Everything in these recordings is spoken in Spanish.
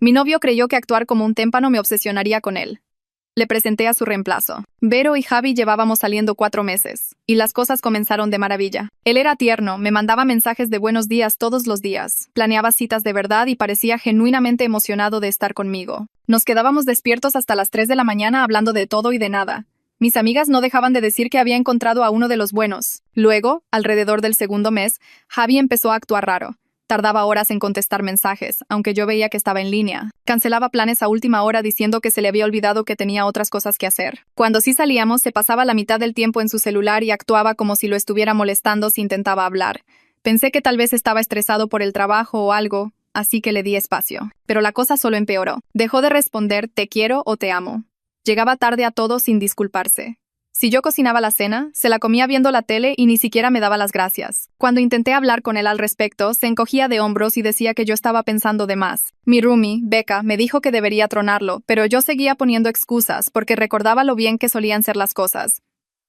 Mi novio creyó que actuar como un témpano me obsesionaría con él. Le presenté a su reemplazo. Vero y Javi llevábamos saliendo 4 meses, y las cosas comenzaron de maravilla. Él era tierno, me mandaba mensajes de buenos días todos los días, planeaba citas de verdad y parecía genuinamente emocionado de estar conmigo. Nos quedábamos despiertos hasta las 3 de la mañana hablando de todo y de nada. Mis amigas no dejaban de decir que había encontrado a uno de los buenos. Luego, alrededor del segundo mes, Javi empezó a actuar raro. Tardaba horas en contestar mensajes, aunque yo veía que estaba en línea. Cancelaba planes a última hora diciendo que se le había olvidado que tenía otras cosas que hacer. Cuando sí salíamos, se pasaba la mitad del tiempo en su celular y actuaba como si lo estuviera molestando si intentaba hablar. Pensé que tal vez estaba estresado por el trabajo o algo, así que le di espacio. Pero la cosa solo empeoró. Dejó de responder "te quiero" o "te amo". Llegaba tarde a todo sin disculparse. Si yo cocinaba la cena, se la comía viendo la tele y ni siquiera me daba las gracias. Cuando intenté hablar con él al respecto, se encogía de hombros y decía que yo estaba pensando de más. Mi roomie, Becca, me dijo que debería tronarlo, pero yo seguía poniendo excusas porque recordaba lo bien que solían ser las cosas.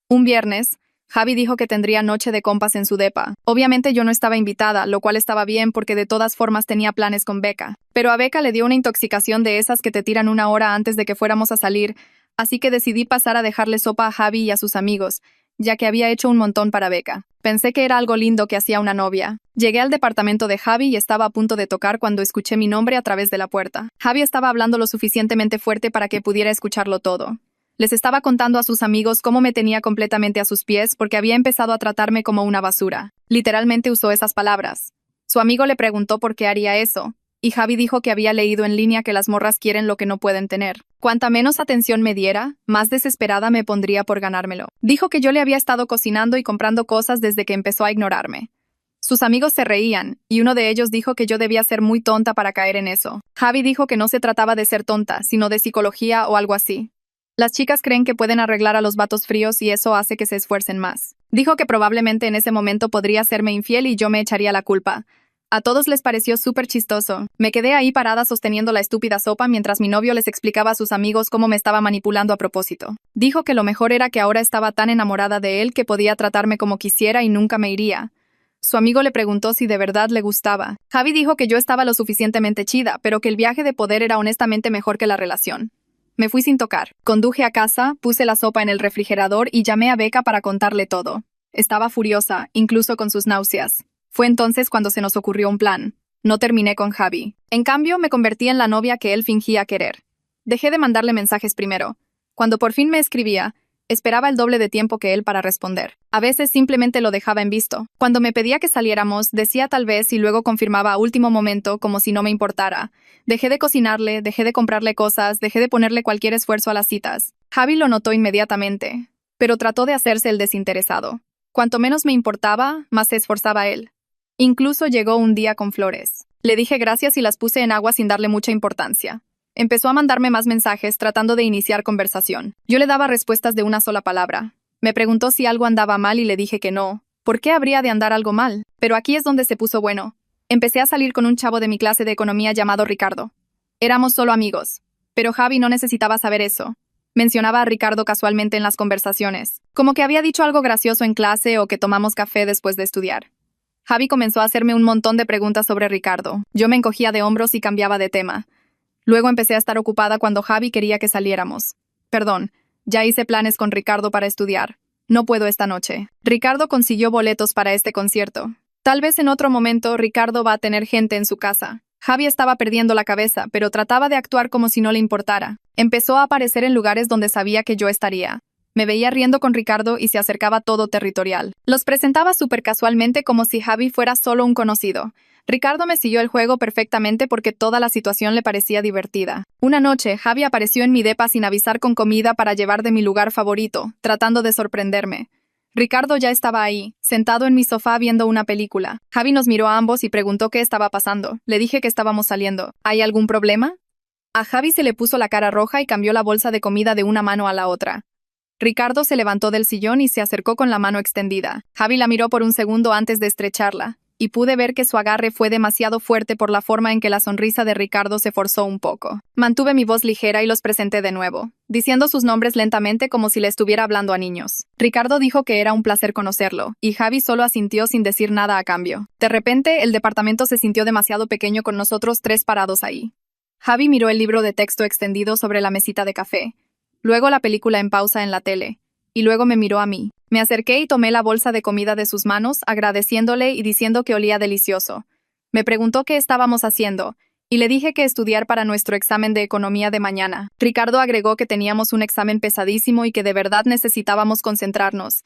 Un viernes, Javi dijo que tendría noche de compas en su depa. Obviamente yo no estaba invitada, lo cual estaba bien porque de todas formas tenía planes con Becca. Pero a Becca le dio una intoxicación de esas que te tiran una hora antes de que fuéramos a salir, así que decidí pasar a dejarle sopa a Javi y a sus amigos, ya que había hecho un montón para Becca. Pensé que era algo lindo que hacía una novia. Llegué al departamento de Javi y estaba a punto de tocar cuando escuché mi nombre a través de la puerta. Javi estaba hablando lo suficientemente fuerte para que pudiera escucharlo todo. Les estaba contando a sus amigos cómo me tenía completamente a sus pies porque había empezado a tratarme como una basura. Literalmente usó esas palabras. Su amigo le preguntó por qué haría eso, y Javi dijo que había leído en línea que las morras quieren lo que no pueden tener. Cuanta menos atención me diera, más desesperada me pondría por ganármelo. Dijo que yo le había estado cocinando y comprando cosas desde que empezó a ignorarme. Sus amigos se reían, y uno de ellos dijo que yo debía ser muy tonta para caer en eso. Javi dijo que no se trataba de ser tonta, sino de psicología o algo así. Las chicas creen que pueden arreglar a los vatos fríos y eso hace que se esfuercen más. Dijo que probablemente en ese momento podría serme infiel y yo me echaría la culpa. A todos les pareció súper chistoso. Me quedé ahí parada sosteniendo la estúpida sopa mientras mi novio les explicaba a sus amigos cómo me estaba manipulando a propósito. Dijo que lo mejor era que ahora estaba tan enamorada de él que podía tratarme como quisiera y nunca me iría. Su amigo le preguntó si de verdad le gustaba. Javi dijo que yo estaba lo suficientemente chida, pero que el viaje de poder era honestamente mejor que la relación. Me fui sin tocar. Conduje a casa, puse la sopa en el refrigerador y llamé a Becca para contarle todo. Estaba furiosa, incluso con sus náuseas. Fue entonces cuando se nos ocurrió un plan. No terminé con Javi. En cambio, me convertí en la novia que él fingía querer. Dejé de mandarle mensajes primero. Cuando por fin me escribía, esperaba el doble de tiempo que él para responder. A veces simplemente lo dejaba en visto. Cuando me pedía que saliéramos, decía tal vez y luego confirmaba a último momento como si no me importara. Dejé de cocinarle, dejé de comprarle cosas, dejé de ponerle cualquier esfuerzo a las citas. Javi lo notó inmediatamente, pero trató de hacerse el desinteresado. Cuanto menos me importaba, más se esforzaba él. Incluso llegó un día con flores. Le dije gracias y las puse en agua sin darle mucha importancia. Empezó a mandarme más mensajes tratando de iniciar conversación. Yo le daba respuestas de una sola palabra. Me preguntó si algo andaba mal y le dije que no. ¿Por qué habría de andar algo mal? Pero aquí es donde se puso bueno. Empecé a salir con un chavo de mi clase de economía llamado Ricardo. Éramos solo amigos. Pero Javi no necesitaba saber eso. Mencionaba a Ricardo casualmente en las conversaciones. Como que había dicho algo gracioso en clase o que tomamos café después de estudiar. Javi comenzó a hacerme un montón de preguntas sobre Ricardo. Yo me encogía de hombros y cambiaba de tema. Luego empecé a estar ocupada cuando Javi quería que saliéramos. Perdón, ya hice planes con Ricardo para estudiar. No puedo esta noche. Ricardo consiguió boletos para este concierto. Tal vez en otro momento Ricardo va a tener gente en su casa. Javi estaba perdiendo la cabeza, pero trataba de actuar como si no le importara. Empezó a aparecer en lugares donde sabía que yo estaría. Me veía riendo con Ricardo y se acercaba todo territorial. Los presentaba súper casualmente como si Javi fuera solo un conocido. Ricardo me siguió el juego perfectamente porque toda la situación le parecía divertida. Una noche, Javi apareció en mi depa sin avisar con comida para llevar de mi lugar favorito, tratando de sorprenderme. Ricardo ya estaba ahí, sentado en mi sofá viendo una película. Javi nos miró a ambos y preguntó qué estaba pasando. Le dije que estábamos saliendo. ¿Hay algún problema? A Javi se le puso la cara roja y cambió la bolsa de comida de una mano a la otra. Ricardo se levantó del sillón y se acercó con la mano extendida. Javi la miró por un segundo antes de estrecharla, y pude ver que su agarre fue demasiado fuerte por la forma en que la sonrisa de Ricardo se forzó un poco. Mantuve mi voz ligera y los presenté de nuevo, diciendo sus nombres lentamente como si le estuviera hablando a niños. Ricardo dijo que era un placer conocerlo, y Javi solo asintió sin decir nada a cambio. De repente, el departamento se sintió demasiado pequeño con nosotros tres parados ahí. Javi miró el libro de texto extendido sobre la mesita de café, luego la película en pausa en la tele, y luego me miró a mí. Me acerqué y tomé la bolsa de comida de sus manos, agradeciéndole y diciendo que olía delicioso. Me preguntó qué estábamos haciendo, y le dije que estudiar para nuestro examen de economía de mañana. Ricardo agregó que teníamos un examen pesadísimo y que de verdad necesitábamos concentrarnos.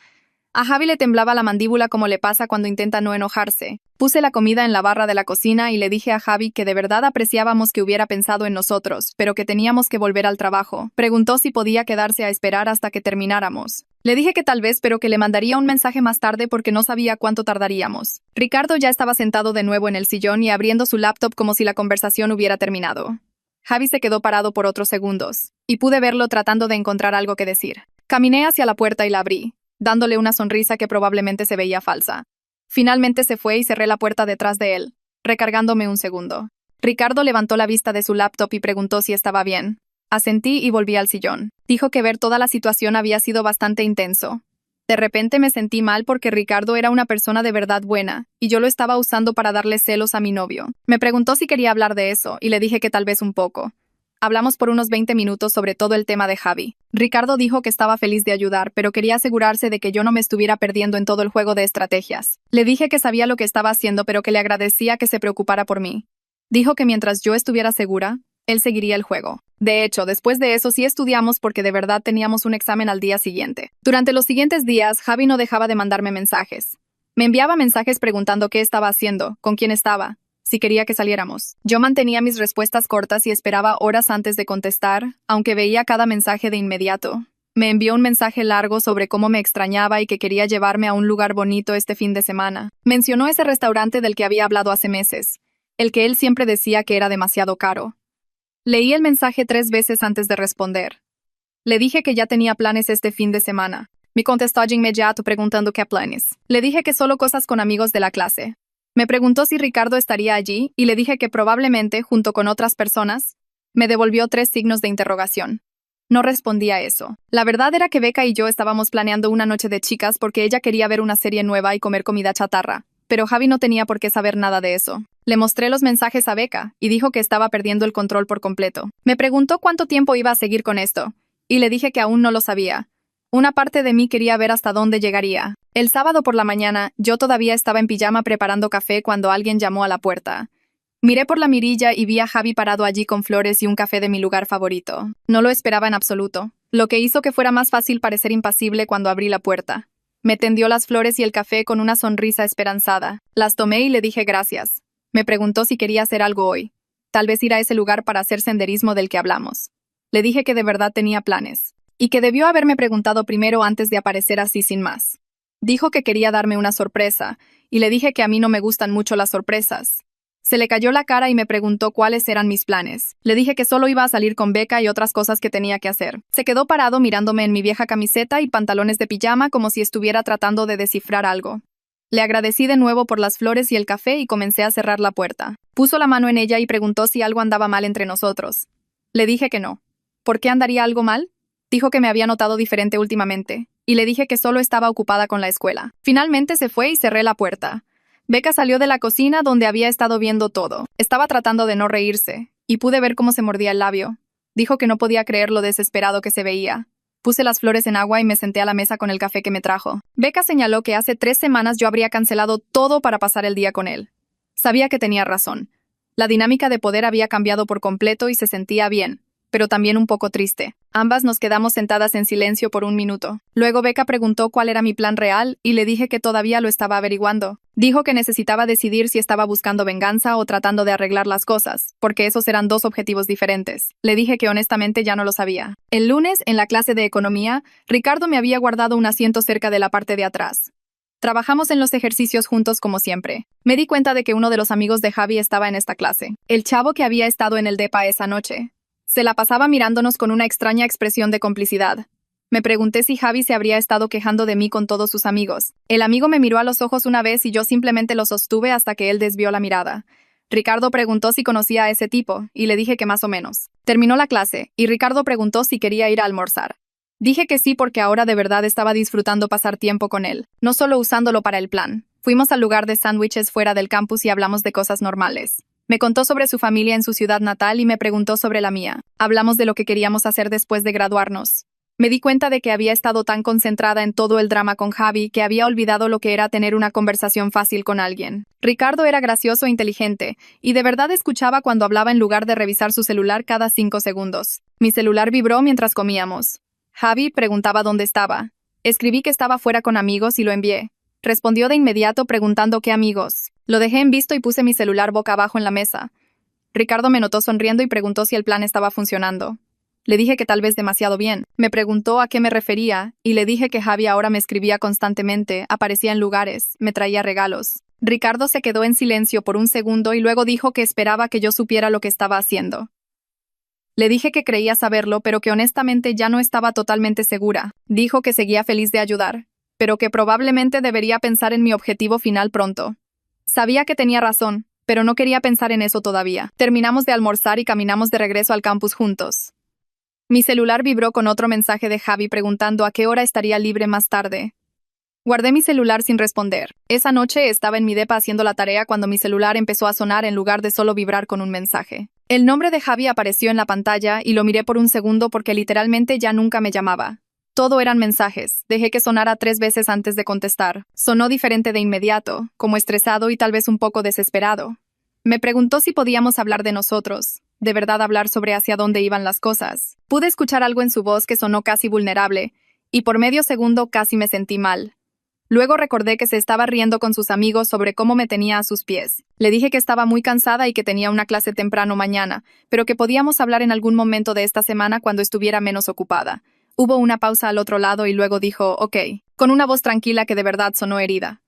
A Javi le temblaba la mandíbula como le pasa cuando intenta no enojarse. Puse la comida en la barra de la cocina y le dije a Javi que de verdad apreciábamos que hubiera pensado en nosotros, pero que teníamos que volver al trabajo. Preguntó si podía quedarse a esperar hasta que termináramos. Le dije que tal vez, pero que le mandaría un mensaje más tarde porque no sabía cuánto tardaríamos. Ricardo ya estaba sentado de nuevo en el sillón y abriendo su laptop como si la conversación hubiera terminado. Javi se quedó parado por otros segundos, y pude verlo tratando de encontrar algo que decir. Caminé hacia la puerta y la abrí, dándole una sonrisa que probablemente se veía falsa. Finalmente se fue y cerré la puerta detrás de él, recargándome un segundo. Ricardo levantó la vista de su laptop y preguntó si estaba bien. Asentí y volví al sillón. Dijo que ver toda la situación había sido bastante intenso. De repente me sentí mal porque Ricardo era una persona de verdad buena, y yo lo estaba usando para darle celos a mi novio. Me preguntó si quería hablar de eso, y le dije que tal vez un poco. Hablamos por unos 20 minutos sobre todo el tema de Javi. Ricardo dijo que estaba feliz de ayudar, pero quería asegurarse de que yo no me estuviera perdiendo en todo el juego de estrategias. Le dije que sabía lo que estaba haciendo, pero que le agradecía que se preocupara por mí. Dijo que mientras yo estuviera segura, él seguiría el juego. De hecho, después de eso sí estudiamos porque de verdad teníamos un examen al día siguiente. Durante los siguientes días, Javi no dejaba de mandarme mensajes. Me enviaba mensajes preguntando qué estaba haciendo, con quién estaba, si quería que saliéramos. Yo mantenía mis respuestas cortas y esperaba horas antes de contestar, aunque veía cada mensaje de inmediato. Me envió un mensaje largo sobre cómo me extrañaba y que quería llevarme a un lugar bonito este fin de semana. Mencionó ese restaurante del que había hablado hace meses, el que él siempre decía que era demasiado caro. Leí el mensaje 3 veces antes de responder. Le dije que ya tenía planes este fin de semana. Me contestó de inmediato preguntando qué planes. Le dije que solo cosas con amigos de la clase. Me preguntó si Ricardo estaría allí y le dije que probablemente, junto con otras personas. Me devolvió 3 signos de interrogación. No respondí a eso. La verdad era que Becca y yo estábamos planeando una noche de chicas porque ella quería ver una serie nueva y comer comida chatarra. Pero Javi no tenía por qué saber nada de eso. Le mostré los mensajes a Becca y dijo que estaba perdiendo el control por completo. Me preguntó cuánto tiempo iba a seguir con esto, y le dije que aún no lo sabía. Una parte de mí quería ver hasta dónde llegaría. El sábado por la mañana, yo todavía estaba en pijama preparando café cuando alguien llamó a la puerta. Miré por la mirilla y vi a Javi parado allí con flores y un café de mi lugar favorito. No lo esperaba en absoluto, lo que hizo que fuera más fácil parecer impasible cuando abrí la puerta. Me tendió las flores y el café con una sonrisa esperanzada. Las tomé y le dije gracias. Me preguntó si quería hacer algo hoy. Tal vez ir a ese lugar para hacer senderismo del que hablamos. Le dije que de verdad tenía planes. Y que debió haberme preguntado primero antes de aparecer así sin más. Dijo que quería darme una sorpresa, y le dije que a mí no me gustan mucho las sorpresas. Se le cayó la cara y me preguntó cuáles eran mis planes. Le dije que solo iba a salir con Becca y otras cosas que tenía que hacer. Se quedó parado mirándome en mi vieja camiseta y pantalones de pijama como si estuviera tratando de descifrar algo. Le agradecí de nuevo por las flores y el café y comencé a cerrar la puerta. Puso la mano en ella y preguntó si algo andaba mal entre nosotros. Le dije que no. ¿Por qué andaría algo mal? Dijo que me había notado diferente últimamente, y le dije que solo estaba ocupada con la escuela. Finalmente se fue y cerré la puerta. Becca salió de la cocina donde había estado viendo todo. Estaba tratando de no reírse, y pude ver cómo se mordía el labio. Dijo que no podía creer lo desesperado que se veía. Puse las flores en agua y me senté a la mesa con el café que me trajo. Becca señaló que hace 3 semanas yo habría cancelado todo para pasar el día con él. Sabía que tenía razón. La dinámica de poder había cambiado por completo y se sentía bien, pero también un poco triste. Ambas nos quedamos sentadas en silencio por un minuto. Luego Becca preguntó cuál era mi plan real y le dije que todavía lo estaba averiguando. Dijo que necesitaba decidir si estaba buscando venganza o tratando de arreglar las cosas, porque esos eran 2 objetivos diferentes. Le dije que honestamente ya no lo sabía. El lunes, en la clase de economía, Ricardo me había guardado un asiento cerca de la parte de atrás. Trabajamos en los ejercicios juntos como siempre. Me di cuenta de que uno de los amigos de Javi estaba en esta clase. El chavo que había estado en el depa esa noche. Se la pasaba mirándonos con una extraña expresión de complicidad. Me pregunté si Javi se habría estado quejando de mí con todos sus amigos. El amigo me miró a los ojos una vez y yo simplemente lo sostuve hasta que él desvió la mirada. Ricardo preguntó si conocía a ese tipo, y le dije que más o menos. Terminó la clase, y Ricardo preguntó si quería ir a almorzar. Dije que sí porque ahora de verdad estaba disfrutando pasar tiempo con él, no solo usándolo para el plan. Fuimos al lugar de sándwiches fuera del campus y hablamos de cosas normales. Me contó sobre su familia en su ciudad natal y me preguntó sobre la mía. Hablamos de lo que queríamos hacer después de graduarnos. Me di cuenta de que había estado tan concentrada en todo el drama con Javi que había olvidado lo que era tener una conversación fácil con alguien. Ricardo era gracioso e inteligente, y de verdad escuchaba cuando hablaba en lugar de revisar su celular cada 5 segundos. Mi celular vibró mientras comíamos. Javi preguntaba dónde estaba. Escribí que estaba fuera con amigos y lo envié. Respondió de inmediato preguntando qué amigos. Lo dejé en visto y puse mi celular boca abajo en la mesa. Ricardo me notó sonriendo y preguntó si el plan estaba funcionando. Le dije que tal vez demasiado bien. Me preguntó a qué me refería, y le dije que Javi ahora me escribía constantemente, aparecía en lugares, me traía regalos. Ricardo se quedó en silencio por un segundo y luego dijo que esperaba que yo supiera lo que estaba haciendo. Le dije que creía saberlo, pero que honestamente ya no estaba totalmente segura. Dijo que seguía feliz de ayudar, pero que probablemente debería pensar en mi objetivo final pronto. Sabía que tenía razón, pero no quería pensar en eso todavía. Terminamos de almorzar y caminamos de regreso al campus juntos. Mi celular vibró con otro mensaje de Javi preguntando a qué hora estaría libre más tarde. Guardé mi celular sin responder. Esa noche estaba en mi depa haciendo la tarea cuando mi celular empezó a sonar en lugar de solo vibrar con un mensaje. El nombre de Javi apareció en la pantalla y lo miré por un segundo porque literalmente ya nunca me llamaba. Todo eran mensajes. Dejé que sonara 3 veces antes de contestar. Sonó diferente de inmediato, como estresado y tal vez un poco desesperado. Me preguntó si podíamos hablar de nosotros. De verdad hablar sobre hacia dónde iban las cosas. Pude escuchar algo en su voz que sonó casi vulnerable, y por medio segundo casi me sentí mal. Luego recordé que se estaba riendo con sus amigos sobre cómo me tenía a sus pies. Le dije que estaba muy cansada y que tenía una clase temprano mañana, pero que podíamos hablar en algún momento de esta semana cuando estuviera menos ocupada. Hubo una pausa al otro lado y luego dijo, ok, con una voz tranquila que de verdad sonó herida.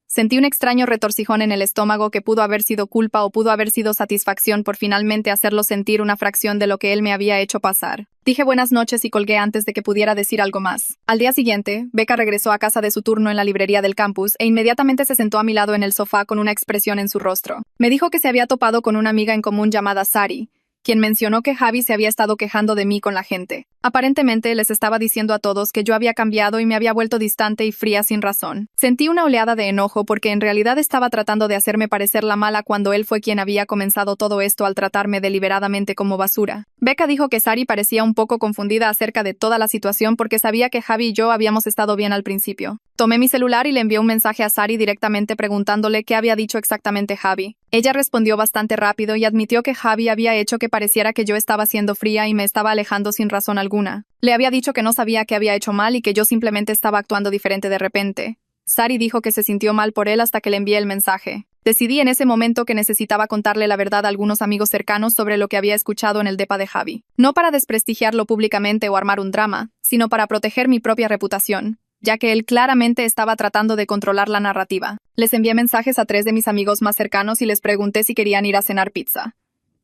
Sentí un extraño retorcijón en el estómago que pudo haber sido culpa o pudo haber sido satisfacción por finalmente hacerlo sentir una fracción de lo que él me había hecho pasar. Dije buenas noches y colgué antes de que pudiera decir algo más. Al día siguiente, Becca regresó a casa de su turno en la librería del campus e inmediatamente se sentó a mi lado en el sofá con una expresión en su rostro. Me dijo que se había topado con una amiga en común llamada Sari, quien mencionó que Javi se había estado quejando de mí con la gente. Aparentemente les estaba diciendo a todos que yo había cambiado y me había vuelto distante y fría sin razón. Sentí una oleada de enojo porque en realidad estaba tratando de hacerme parecer la mala cuando él fue quien había comenzado todo esto al tratarme deliberadamente como basura. Becca dijo que Sari parecía un poco confundida acerca de toda la situación porque sabía que Javi y yo habíamos estado bien al principio. Tomé mi celular y le envié un mensaje a Sari directamente preguntándole qué había dicho exactamente Javi. Ella respondió bastante rápido y admitió que Javi había hecho que pareciera que yo estaba siendo fría y me estaba alejando sin razón alguna. Le había dicho que no sabía qué había hecho mal y que yo simplemente estaba actuando diferente de repente. Sari dijo que se sintió mal por él hasta que le envié el mensaje. Decidí en ese momento que necesitaba contarle la verdad a algunos amigos cercanos sobre lo que había escuchado en el depa de Javi. No para desprestigiarlo públicamente o armar un drama, sino para proteger mi propia reputación, ya que él claramente estaba tratando de controlar la narrativa. Les envié mensajes a 3 de mis amigos más cercanos y les pregunté si querían ir a cenar pizza.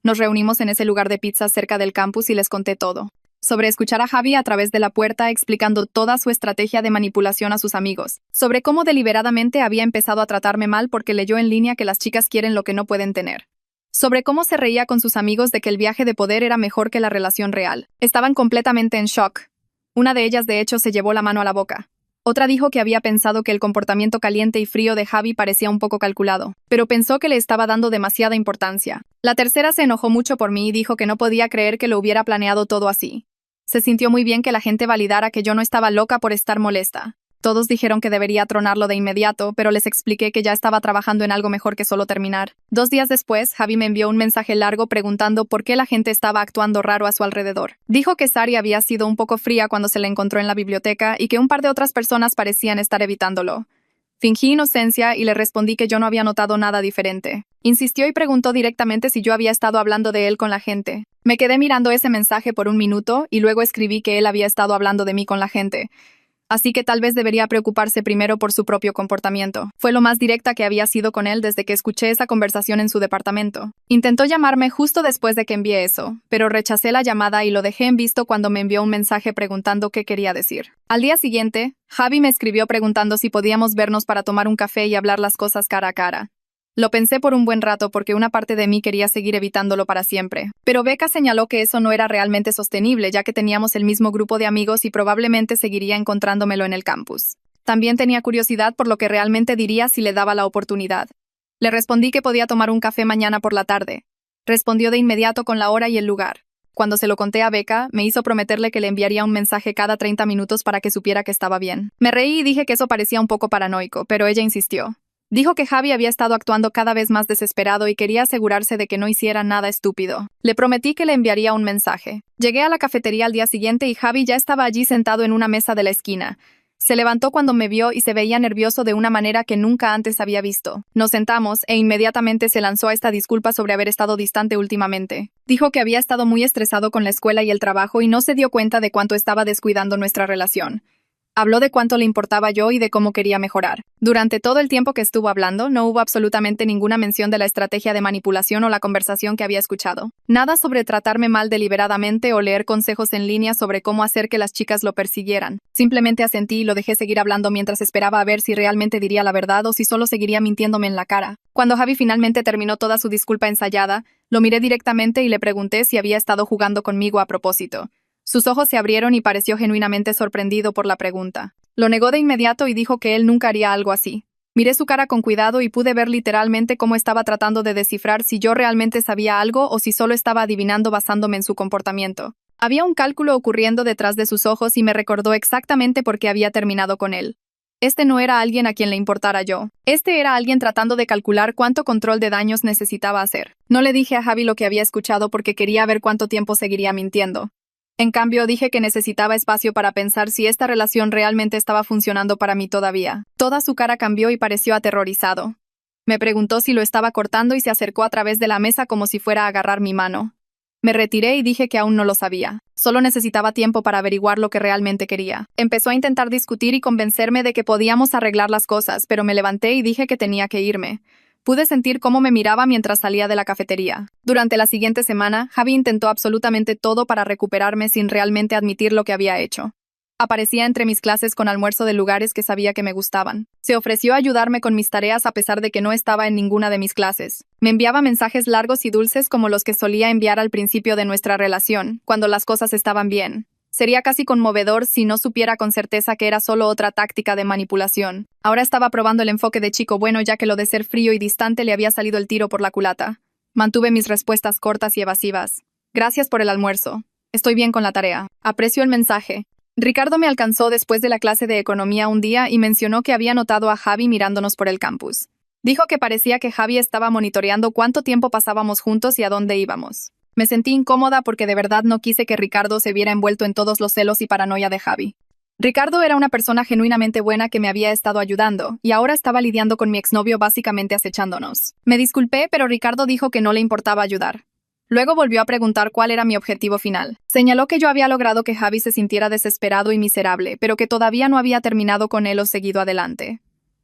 Nos reunimos en ese lugar de pizza cerca del campus y les conté todo. Sobre escuchar a Javi a través de la puerta explicando toda su estrategia de manipulación a sus amigos. Sobre cómo deliberadamente había empezado a tratarme mal porque leyó en línea que las chicas quieren lo que no pueden tener. Sobre cómo se reía con sus amigos de que el viaje de poder era mejor que la relación real. Estaban completamente en shock. Una de ellas, de hecho, se llevó la mano a la boca. Otra dijo que había pensado que el comportamiento caliente y frío de Javi parecía un poco calculado, pero pensó que le estaba dando demasiada importancia. La tercera se enojó mucho por mí y dijo que no podía creer que lo hubiera planeado todo así. Se sintió muy bien que la gente validara que yo no estaba loca por estar molesta. Todos dijeron que debería tronarlo de inmediato, pero les expliqué que ya estaba trabajando en algo mejor que solo terminar. 2 días después, Javi me envió un mensaje largo preguntando por qué la gente estaba actuando raro a su alrededor. Dijo que Sari había sido un poco fría cuando se la encontró en la biblioteca y que un par de otras personas parecían estar evitándolo. Fingí inocencia y le respondí que yo no había notado nada diferente. Insistió y preguntó directamente si yo había estado hablando de él con la gente. Me quedé mirando ese mensaje por un minuto y luego escribí que él había estado hablando de mí con la gente. Así que tal vez debería preocuparse primero por su propio comportamiento. Fue lo más directa que había sido con él desde que escuché esa conversación en su departamento. Intentó llamarme justo después de que envié eso, pero rechacé la llamada y lo dejé en visto cuando me envió un mensaje preguntando qué quería decir. Al día siguiente, Javi me escribió preguntando si podíamos vernos para tomar un café y hablar las cosas cara a cara. Lo pensé por un buen rato porque una parte de mí quería seguir evitándolo para siempre. Pero Becca señaló que eso no era realmente sostenible, ya que teníamos el mismo grupo de amigos y probablemente seguiría encontrándomelo en el campus. También tenía curiosidad por lo que realmente diría si le daba la oportunidad. Le respondí que podía tomar un café mañana por la tarde. Respondió de inmediato con la hora y el lugar. Cuando se lo conté a Becca, me hizo prometerle que le enviaría un mensaje cada 30 minutos para que supiera que estaba bien. Me reí y dije que eso parecía un poco paranoico, pero ella insistió. Dijo que Javi había estado actuando cada vez más desesperado y quería asegurarse de que no hiciera nada estúpido. Le prometí que le enviaría un mensaje. Llegué a la cafetería al día siguiente y Javi ya estaba allí sentado en una mesa de la esquina. Se levantó cuando me vio y se veía nervioso de una manera que nunca antes había visto. Nos sentamos e inmediatamente se lanzó a esta disculpa sobre haber estado distante últimamente. Dijo que había estado muy estresado con la escuela y el trabajo y no se dio cuenta de cuánto estaba descuidando nuestra relación. Habló de cuánto le importaba yo y de cómo quería mejorar. Durante todo el tiempo que estuvo hablando, no hubo absolutamente ninguna mención de la estrategia de manipulación o la conversación que había escuchado. Nada sobre tratarme mal deliberadamente o leer consejos en línea sobre cómo hacer que las chicas lo persiguieran. Simplemente asentí y lo dejé seguir hablando mientras esperaba a ver si realmente diría la verdad o si solo seguiría mintiéndome en la cara. Cuando Javi finalmente terminó toda su disculpa ensayada, lo miré directamente y le pregunté si había estado jugando conmigo a propósito. Sus ojos se abrieron y pareció genuinamente sorprendido por la pregunta. Lo negó de inmediato y dijo que él nunca haría algo así. Miré su cara con cuidado y pude ver literalmente cómo estaba tratando de descifrar si yo realmente sabía algo o si solo estaba adivinando basándome en su comportamiento. Había un cálculo ocurriendo detrás de sus ojos y me recordó exactamente por qué había terminado con él. Este no era alguien a quien le importara yo. Este era alguien tratando de calcular cuánto control de daños necesitaba hacer. No le dije a Javi lo que había escuchado porque quería ver cuánto tiempo seguiría mintiendo. En cambio, dije que necesitaba espacio para pensar si esta relación realmente estaba funcionando para mí todavía. Toda su cara cambió y pareció aterrorizado. Me preguntó si lo estaba cortando y se acercó a través de la mesa como si fuera a agarrar mi mano. Me retiré y dije que aún no lo sabía. Solo necesitaba tiempo para averiguar lo que realmente quería. Empezó a intentar discutir y convencerme de que podíamos arreglar las cosas, pero me levanté y dije que tenía que irme. Pude sentir cómo me miraba mientras salía de la cafetería. Durante la siguiente semana, Javi intentó absolutamente todo para recuperarme sin realmente admitir lo que había hecho. Aparecía entre mis clases con almuerzo de lugares que sabía que me gustaban. Se ofreció a ayudarme con mis tareas a pesar de que no estaba en ninguna de mis clases. Me enviaba mensajes largos y dulces como los que solía enviar al principio de nuestra relación, cuando las cosas estaban bien. Sería casi conmovedor si no supiera con certeza que era solo otra táctica de manipulación. Ahora estaba probando el enfoque de chico bueno ya que lo de ser frío y distante le había salido el tiro por la culata. Mantuve mis respuestas cortas y evasivas. Gracias por el almuerzo. Estoy bien con la tarea. Aprecio el mensaje. Ricardo me alcanzó después de la clase de economía un día y mencionó que había notado a Javi mirándonos por el campus. Dijo que parecía que Javi estaba monitoreando cuánto tiempo pasábamos juntos y a dónde íbamos. Me sentí incómoda porque de verdad no quise que Ricardo se viera envuelto en todos los celos y paranoia de Javi. Ricardo era una persona genuinamente buena que me había estado ayudando, y ahora estaba lidiando con mi exnovio básicamente acechándonos. Me disculpé, pero Ricardo dijo que no le importaba ayudar. Luego volvió a preguntar cuál era mi objetivo final. Señaló que yo había logrado que Javi se sintiera desesperado y miserable, pero que todavía no había terminado con él o seguido adelante.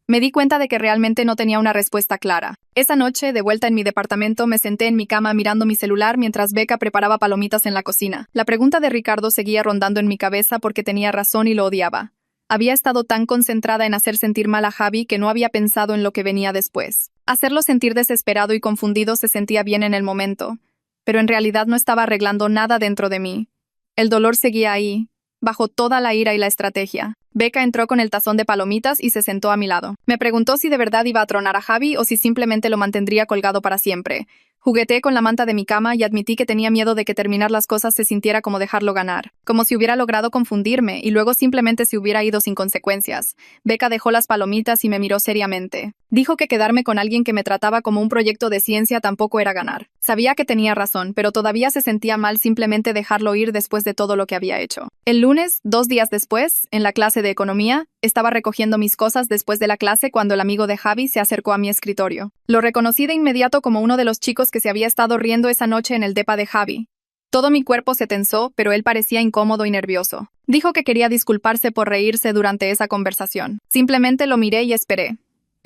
Me di cuenta de que realmente no tenía una respuesta clara. Esa noche, de vuelta en mi departamento, me senté en mi cama mirando mi celular mientras Becca preparaba palomitas en la cocina. La pregunta de Ricardo seguía rondando en mi cabeza porque tenía razón y lo odiaba. Había estado tan concentrada en hacer sentir mal a Javi que no había pensado en lo que venía después. Hacerlo sentir desesperado y confundido se sentía bien en el momento, pero en realidad no estaba arreglando nada dentro de mí. El dolor seguía ahí, bajo toda la ira y la estrategia. Becca entró con el tazón de palomitas y se sentó a mi lado. Me preguntó si de verdad iba a tronar a Javi o si simplemente lo mantendría colgado para siempre. Jugueteé con la manta de mi cama y admití que tenía miedo de que terminar las cosas se sintiera como dejarlo ganar, como si hubiera logrado confundirme y luego simplemente se hubiera ido sin consecuencias. Becca dejó las palomitas y me miró seriamente. Dijo que quedarme con alguien que me trataba como un proyecto de ciencia tampoco era ganar. Sabía que tenía razón, pero todavía se sentía mal simplemente dejarlo ir después de todo lo que había hecho. El lunes, 2 días después, en la clase de economía, estaba recogiendo mis cosas después de la clase cuando el amigo de Javi se acercó a mi escritorio. Lo reconocí de inmediato como uno de los chicos que se había estado riendo esa noche en el depa de Javi. Todo mi cuerpo se tensó, pero él parecía incómodo y nervioso. Dijo que quería disculparse por reírse durante esa conversación. Simplemente lo miré y esperé.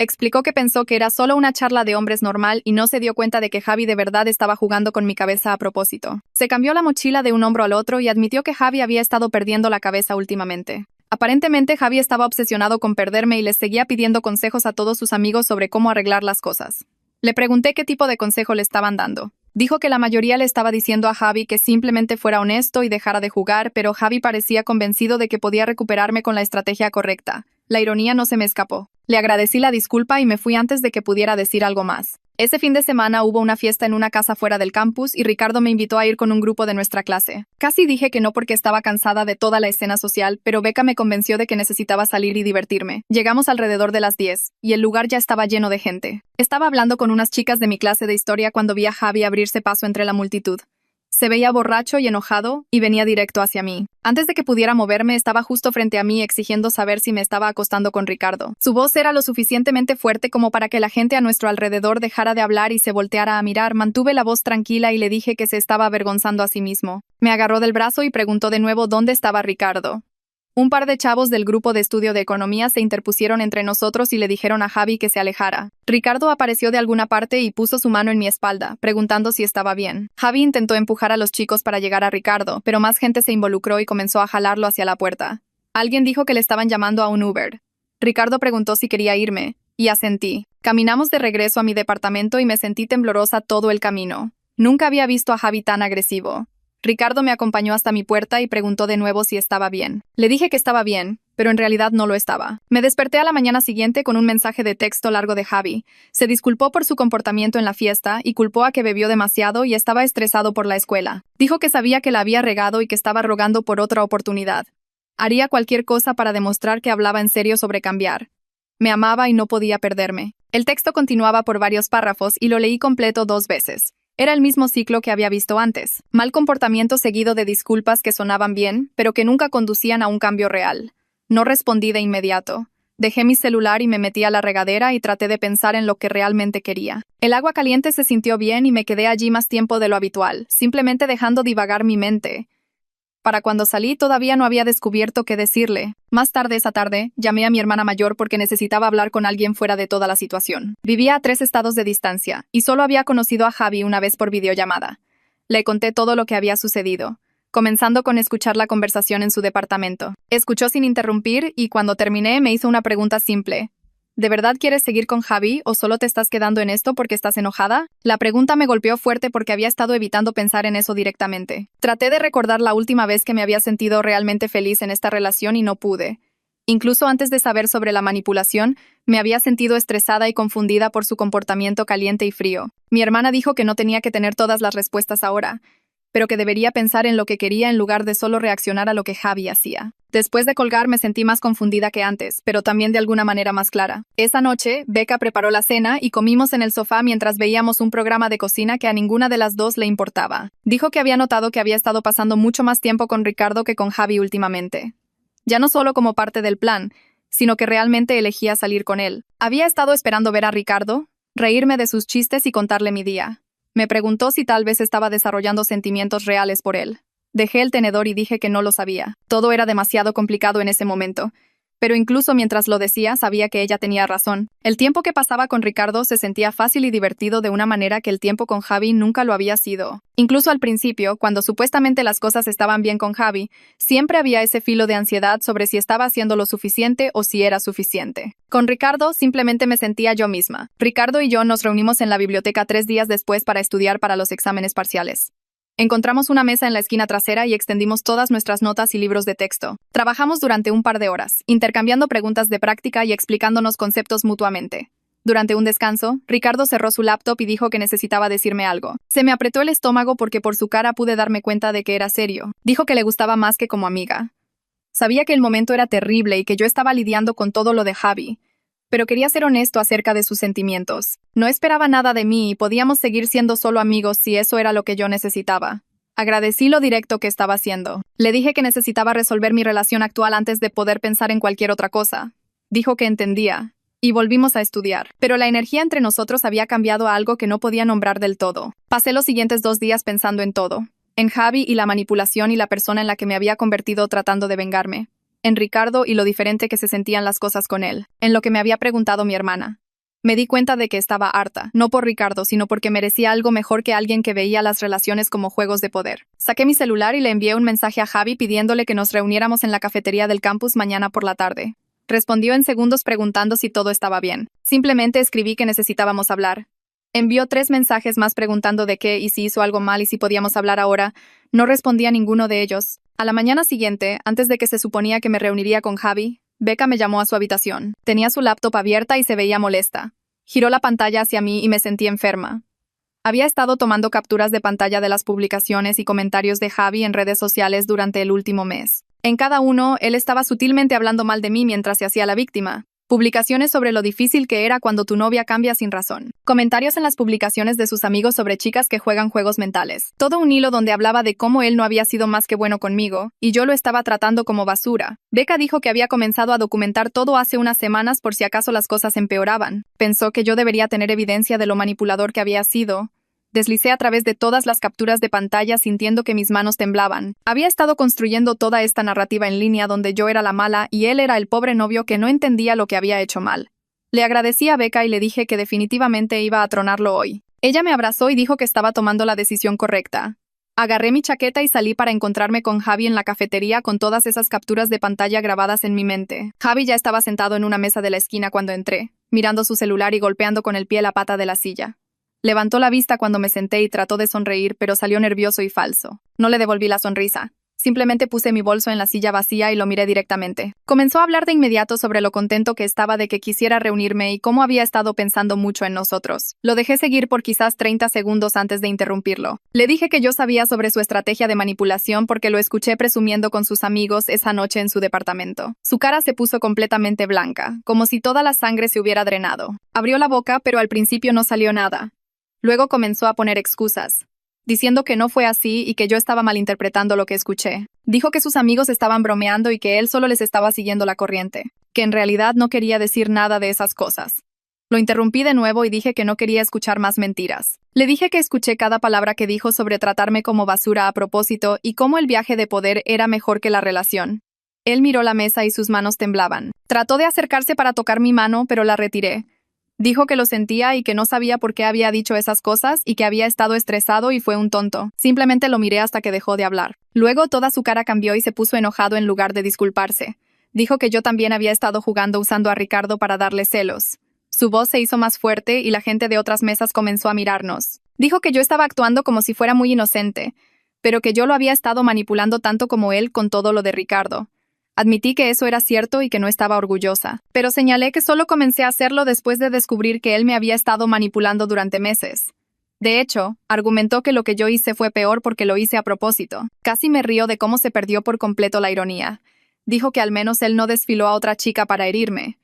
Explicó que pensó que era solo una charla de hombres normal y no se dio cuenta de que Javi de verdad estaba jugando con mi cabeza a propósito. Se cambió la mochila de un hombro al otro y admitió que Javi había estado perdiendo la cabeza últimamente. Aparentemente, Javi estaba obsesionado con perderme y les seguía pidiendo consejos a todos sus amigos sobre cómo arreglar las cosas. Le pregunté qué tipo de consejo le estaban dando. Dijo que la mayoría le estaba diciendo a Javi que simplemente fuera honesto y dejara de jugar, pero Javi parecía convencido de que podía recuperarme con la estrategia correcta. La ironía no se me escapó. Le agradecí la disculpa y me fui antes de que pudiera decir algo más. Ese fin de semana hubo una fiesta en una casa fuera del campus y Ricardo me invitó a ir con un grupo de nuestra clase. Casi dije que no porque estaba cansada de toda la escena social, pero Becca me convenció de que necesitaba salir y divertirme. Llegamos alrededor de las 10, y el lugar ya estaba lleno de gente. Estaba hablando con unas chicas de mi clase de historia cuando vi a Javi abrirse paso entre la multitud. Se veía borracho y enojado, y venía directo hacia mí. Antes de que pudiera moverme, estaba justo frente a mí exigiendo saber si me estaba acostando con Ricardo. Su voz era lo suficientemente fuerte como para que la gente a nuestro alrededor dejara de hablar y se volteara a mirar. Mantuve la voz tranquila y le dije que se estaba avergonzando a sí mismo. Me agarró del brazo y preguntó de nuevo dónde estaba Ricardo. Un par de chavos del grupo de estudio de economía se interpusieron entre nosotros y le dijeron a Javi que se alejara. Ricardo apareció de alguna parte y puso su mano en mi espalda, preguntando si estaba bien. Javi intentó empujar a los chicos para llegar a Ricardo, pero más gente se involucró y comenzó a jalarlo hacia la puerta. Alguien dijo que le estaban llamando a un Uber. Ricardo preguntó si quería irme, y asentí. Caminamos de regreso a mi departamento y me sentí temblorosa todo el camino. Nunca había visto a Javi tan agresivo. Ricardo me acompañó hasta mi puerta y preguntó de nuevo si estaba bien. Le dije que estaba bien, pero en realidad no lo estaba. Me desperté a la mañana siguiente con un mensaje de texto largo de Javi. Se disculpó por su comportamiento en la fiesta y culpó a que bebió demasiado y estaba estresado por la escuela. Dijo que sabía que la había regado y que estaba rogando por otra oportunidad. Haría cualquier cosa para demostrar que hablaba en serio sobre cambiar. Me amaba y no podía perderme. El texto continuaba por varios párrafos y lo leí completo 2 veces. Era el mismo ciclo que había visto antes. Mal comportamiento seguido de disculpas que sonaban bien, pero que nunca conducían a un cambio real. No respondí de inmediato. Dejé mi celular y me metí a la regadera y traté de pensar en lo que realmente quería. El agua caliente se sintió bien y me quedé allí más tiempo de lo habitual, simplemente dejando divagar mi mente. Para cuando salí todavía no había descubierto qué decirle. Más tarde esa tarde, llamé a mi hermana mayor porque necesitaba hablar con alguien fuera de toda la situación. Vivía a 3 estados de distancia, y solo había conocido a Javi una vez por videollamada. Le conté todo lo que había sucedido, comenzando con escuchar la conversación en su departamento. Escuchó sin interrumpir y cuando terminé me hizo una pregunta simple. ¿De verdad quieres seguir con Javi o solo te estás quedando en esto porque estás enojada? La pregunta me golpeó fuerte porque había estado evitando pensar en eso directamente. Traté de recordar la última vez que me había sentido realmente feliz en esta relación y no pude. Incluso antes de saber sobre la manipulación, me había sentido estresada y confundida por su comportamiento caliente y frío. Mi hermana dijo que no tenía que tener todas las respuestas ahora, pero que debería pensar en lo que quería en lugar de solo reaccionar a lo que Javi hacía. Después de colgar me sentí más confundida que antes, pero también de alguna manera más clara. Esa noche, Becca preparó la cena y comimos en el sofá mientras veíamos un programa de cocina que a ninguna de las dos le importaba. Dijo que había notado que había estado pasando mucho más tiempo con Ricardo que con Javi últimamente. Ya no solo como parte del plan, sino que realmente elegía salir con él. Había estado esperando ver a Ricardo, reírme de sus chistes y contarle mi día. Me preguntó si tal vez estaba desarrollando sentimientos reales por él. Dejé el tenedor y dije que no lo sabía. Todo era demasiado complicado en ese momento. Pero incluso mientras lo decía, sabía que ella tenía razón. El tiempo que pasaba con Ricardo se sentía fácil y divertido de una manera que el tiempo con Javi nunca lo había sido. Incluso al principio, cuando supuestamente las cosas estaban bien con Javi, siempre había ese filo de ansiedad sobre si estaba haciendo lo suficiente o si era suficiente. Con Ricardo simplemente me sentía yo misma. Ricardo y yo nos reunimos en la biblioteca 3 días después para estudiar para los exámenes parciales. Encontramos una mesa en la esquina trasera y extendimos todas nuestras notas y libros de texto. Trabajamos durante un par de horas, intercambiando preguntas de práctica y explicándonos conceptos mutuamente. Durante un descanso, Ricardo cerró su laptop y dijo que necesitaba decirme algo. Se me apretó el estómago porque por su cara pude darme cuenta de que era serio. Dijo que le gustaba más que como amiga. Sabía que el momento era terrible y que yo estaba lidiando con todo lo de Javi, pero quería ser honesto acerca de sus sentimientos. No esperaba nada de mí y podíamos seguir siendo solo amigos si eso era lo que yo necesitaba. Agradecí lo directo que estaba haciendo. Le dije que necesitaba resolver mi relación actual antes de poder pensar en cualquier otra cosa. Dijo que entendía. Y volvimos a estudiar. Pero la energía entre nosotros había cambiado a algo que no podía nombrar del todo. Pasé los siguientes 2 días pensando en todo. En Javi y la manipulación y la persona en la que me había convertido tratando de vengarme. En Ricardo y lo diferente que se sentían las cosas con él, en lo que me había preguntado mi hermana. Me di cuenta de que estaba harta, no por Ricardo, sino porque merecía algo mejor que alguien que veía las relaciones como juegos de poder. Saqué mi celular y le envié un mensaje a Javi pidiéndole que nos reuniéramos en la cafetería del campus mañana por la tarde. Respondió en segundos preguntando si todo estaba bien. Simplemente escribí que necesitábamos hablar. Envió 3 mensajes más preguntando de qué y si hizo algo mal y si podíamos hablar ahora. No respondí a ninguno de ellos. A la mañana siguiente, antes de que se suponía que me reuniría con Javi, Becca me llamó a su habitación. Tenía su laptop abierta y se veía molesta. Giró la pantalla hacia mí y me sentí enferma. Había estado tomando capturas de pantalla de las publicaciones y comentarios de Javi en redes sociales durante el último mes. En cada uno, él estaba sutilmente hablando mal de mí mientras se hacía la víctima. Publicaciones sobre lo difícil que era cuando tu novia cambia sin razón. Comentarios en las publicaciones de sus amigos sobre chicas que juegan juegos mentales. Todo un hilo donde hablaba de cómo él no había sido más que bueno conmigo, y yo lo estaba tratando como basura. Becca dijo que había comenzado a documentar todo hace unas semanas por si acaso las cosas empeoraban. Pensó que yo debería tener evidencia de lo manipulador que había sido. Deslicé a través de todas las capturas de pantalla sintiendo que mis manos temblaban. Había estado construyendo toda esta narrativa en línea donde yo era la mala y él era el pobre novio que no entendía lo que había hecho mal. Le agradecí a Becca y le dije que definitivamente iba a tronarlo hoy. Ella me abrazó y dijo que estaba tomando la decisión correcta. Agarré mi chaqueta y salí para encontrarme con Javi en la cafetería con todas esas capturas de pantalla grabadas en mi mente. Javi ya estaba sentado en una mesa de la esquina cuando entré, mirando su celular y golpeando con el pie la pata de la silla. Levantó la vista cuando me senté y trató de sonreír, pero salió nervioso y falso. No le devolví la sonrisa. Simplemente puse mi bolso en la silla vacía y lo miré directamente. Comenzó a hablar de inmediato sobre lo contento que estaba de que quisiera reunirme y cómo había estado pensando mucho en nosotros. Lo dejé seguir por quizás 30 segundos antes de interrumpirlo. Le dije que yo sabía sobre su estrategia de manipulación porque lo escuché presumiendo con sus amigos esa noche en su departamento. Su cara se puso completamente blanca, como si toda la sangre se hubiera drenado. Abrió la boca, pero al principio no salió nada. Luego comenzó a poner excusas, diciendo que no fue así y que yo estaba malinterpretando lo que escuché. Dijo que sus amigos estaban bromeando y que él solo les estaba siguiendo la corriente, que en realidad no quería decir nada de esas cosas. Lo interrumpí de nuevo y dije que no quería escuchar más mentiras. Le dije que escuché cada palabra que dijo sobre tratarme como basura a propósito y cómo el viaje de poder era mejor que la relación. Él miró la mesa y sus manos temblaban. Trató de acercarse para tocar mi mano, pero la retiré. Dijo que lo sentía y que no sabía por qué había dicho esas cosas y que había estado estresado y fue un tonto. Simplemente lo miré hasta que dejó de hablar. Luego toda su cara cambió y se puso enojado en lugar de disculparse. Dijo que yo también había estado jugando usando a Ricardo para darle celos. Su voz se hizo más fuerte y la gente de otras mesas comenzó a mirarnos. Dijo que yo estaba actuando como si fuera muy inocente, pero que yo lo había estado manipulando tanto como él con todo lo de Ricardo. Admití que eso era cierto y que no estaba orgullosa, pero señalé que solo comencé a hacerlo después de descubrir que él me había estado manipulando durante meses. De hecho, argumentó que lo que yo hice fue peor porque lo hice a propósito. Casi me río de cómo se perdió por completo la ironía. Dijo que al menos él no desfiló a otra chica para herirme.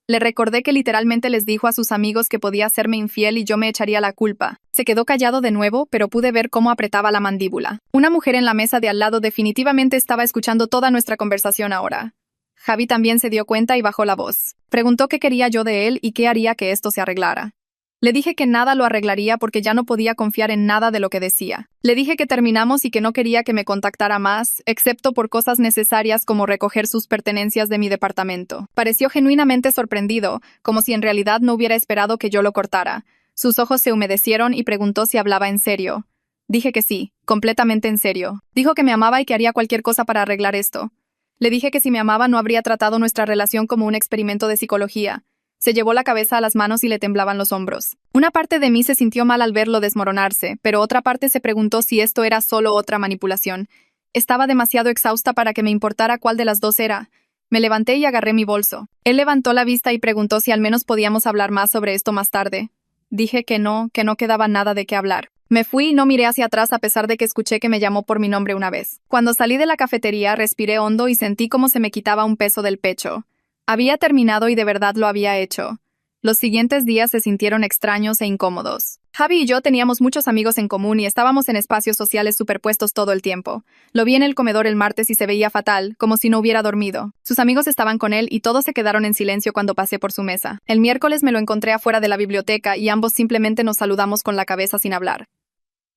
Le recordé que literalmente les dijo a sus amigos que podía hacerme infiel y yo me echaría la culpa. Se quedó callado de nuevo, pero pude ver cómo apretaba la mandíbula. Una mujer en la mesa de al lado definitivamente estaba escuchando toda nuestra conversación ahora. Javi también se dio cuenta y bajó la voz. Preguntó qué quería yo de él y qué haría que esto se arreglara. Le dije que nada lo arreglaría porque ya no podía confiar en nada de lo que decía. Le dije que terminamos y que no quería que me contactara más, excepto por cosas necesarias como recoger sus pertenencias de mi departamento. Pareció genuinamente sorprendido, como si en realidad no hubiera esperado que yo lo cortara. Sus ojos se humedecieron y preguntó si hablaba en serio. Dije que sí, completamente en serio. Dijo que me amaba y que haría cualquier cosa para arreglar esto. Le dije que si me amaba no habría tratado nuestra relación como un experimento de psicología. Se llevó la cabeza a las manos y le temblaban los hombros. Una parte de mí se sintió mal al verlo desmoronarse, pero otra parte se preguntó si esto era solo otra manipulación. Estaba demasiado exhausta para que me importara cuál de las dos era. Me levanté y agarré mi bolso. Él levantó la vista y preguntó si al menos podíamos hablar más sobre esto más tarde. Dije que no quedaba nada de qué hablar. Me fui y no miré hacia atrás a pesar de que escuché que me llamó por mi nombre una vez. Cuando salí de la cafetería, respiré hondo y sentí como se me quitaba un peso del pecho. Había terminado y de verdad lo había hecho. Los siguientes días se sintieron extraños e incómodos. Javi y yo teníamos muchos amigos en común y estábamos en espacios sociales superpuestos todo el tiempo. Lo vi en el comedor el martes y se veía fatal, como si no hubiera dormido. Sus amigos estaban con él y todos se quedaron en silencio cuando pasé por su mesa. El miércoles me lo encontré afuera de la biblioteca y ambos simplemente nos saludamos con la cabeza sin hablar.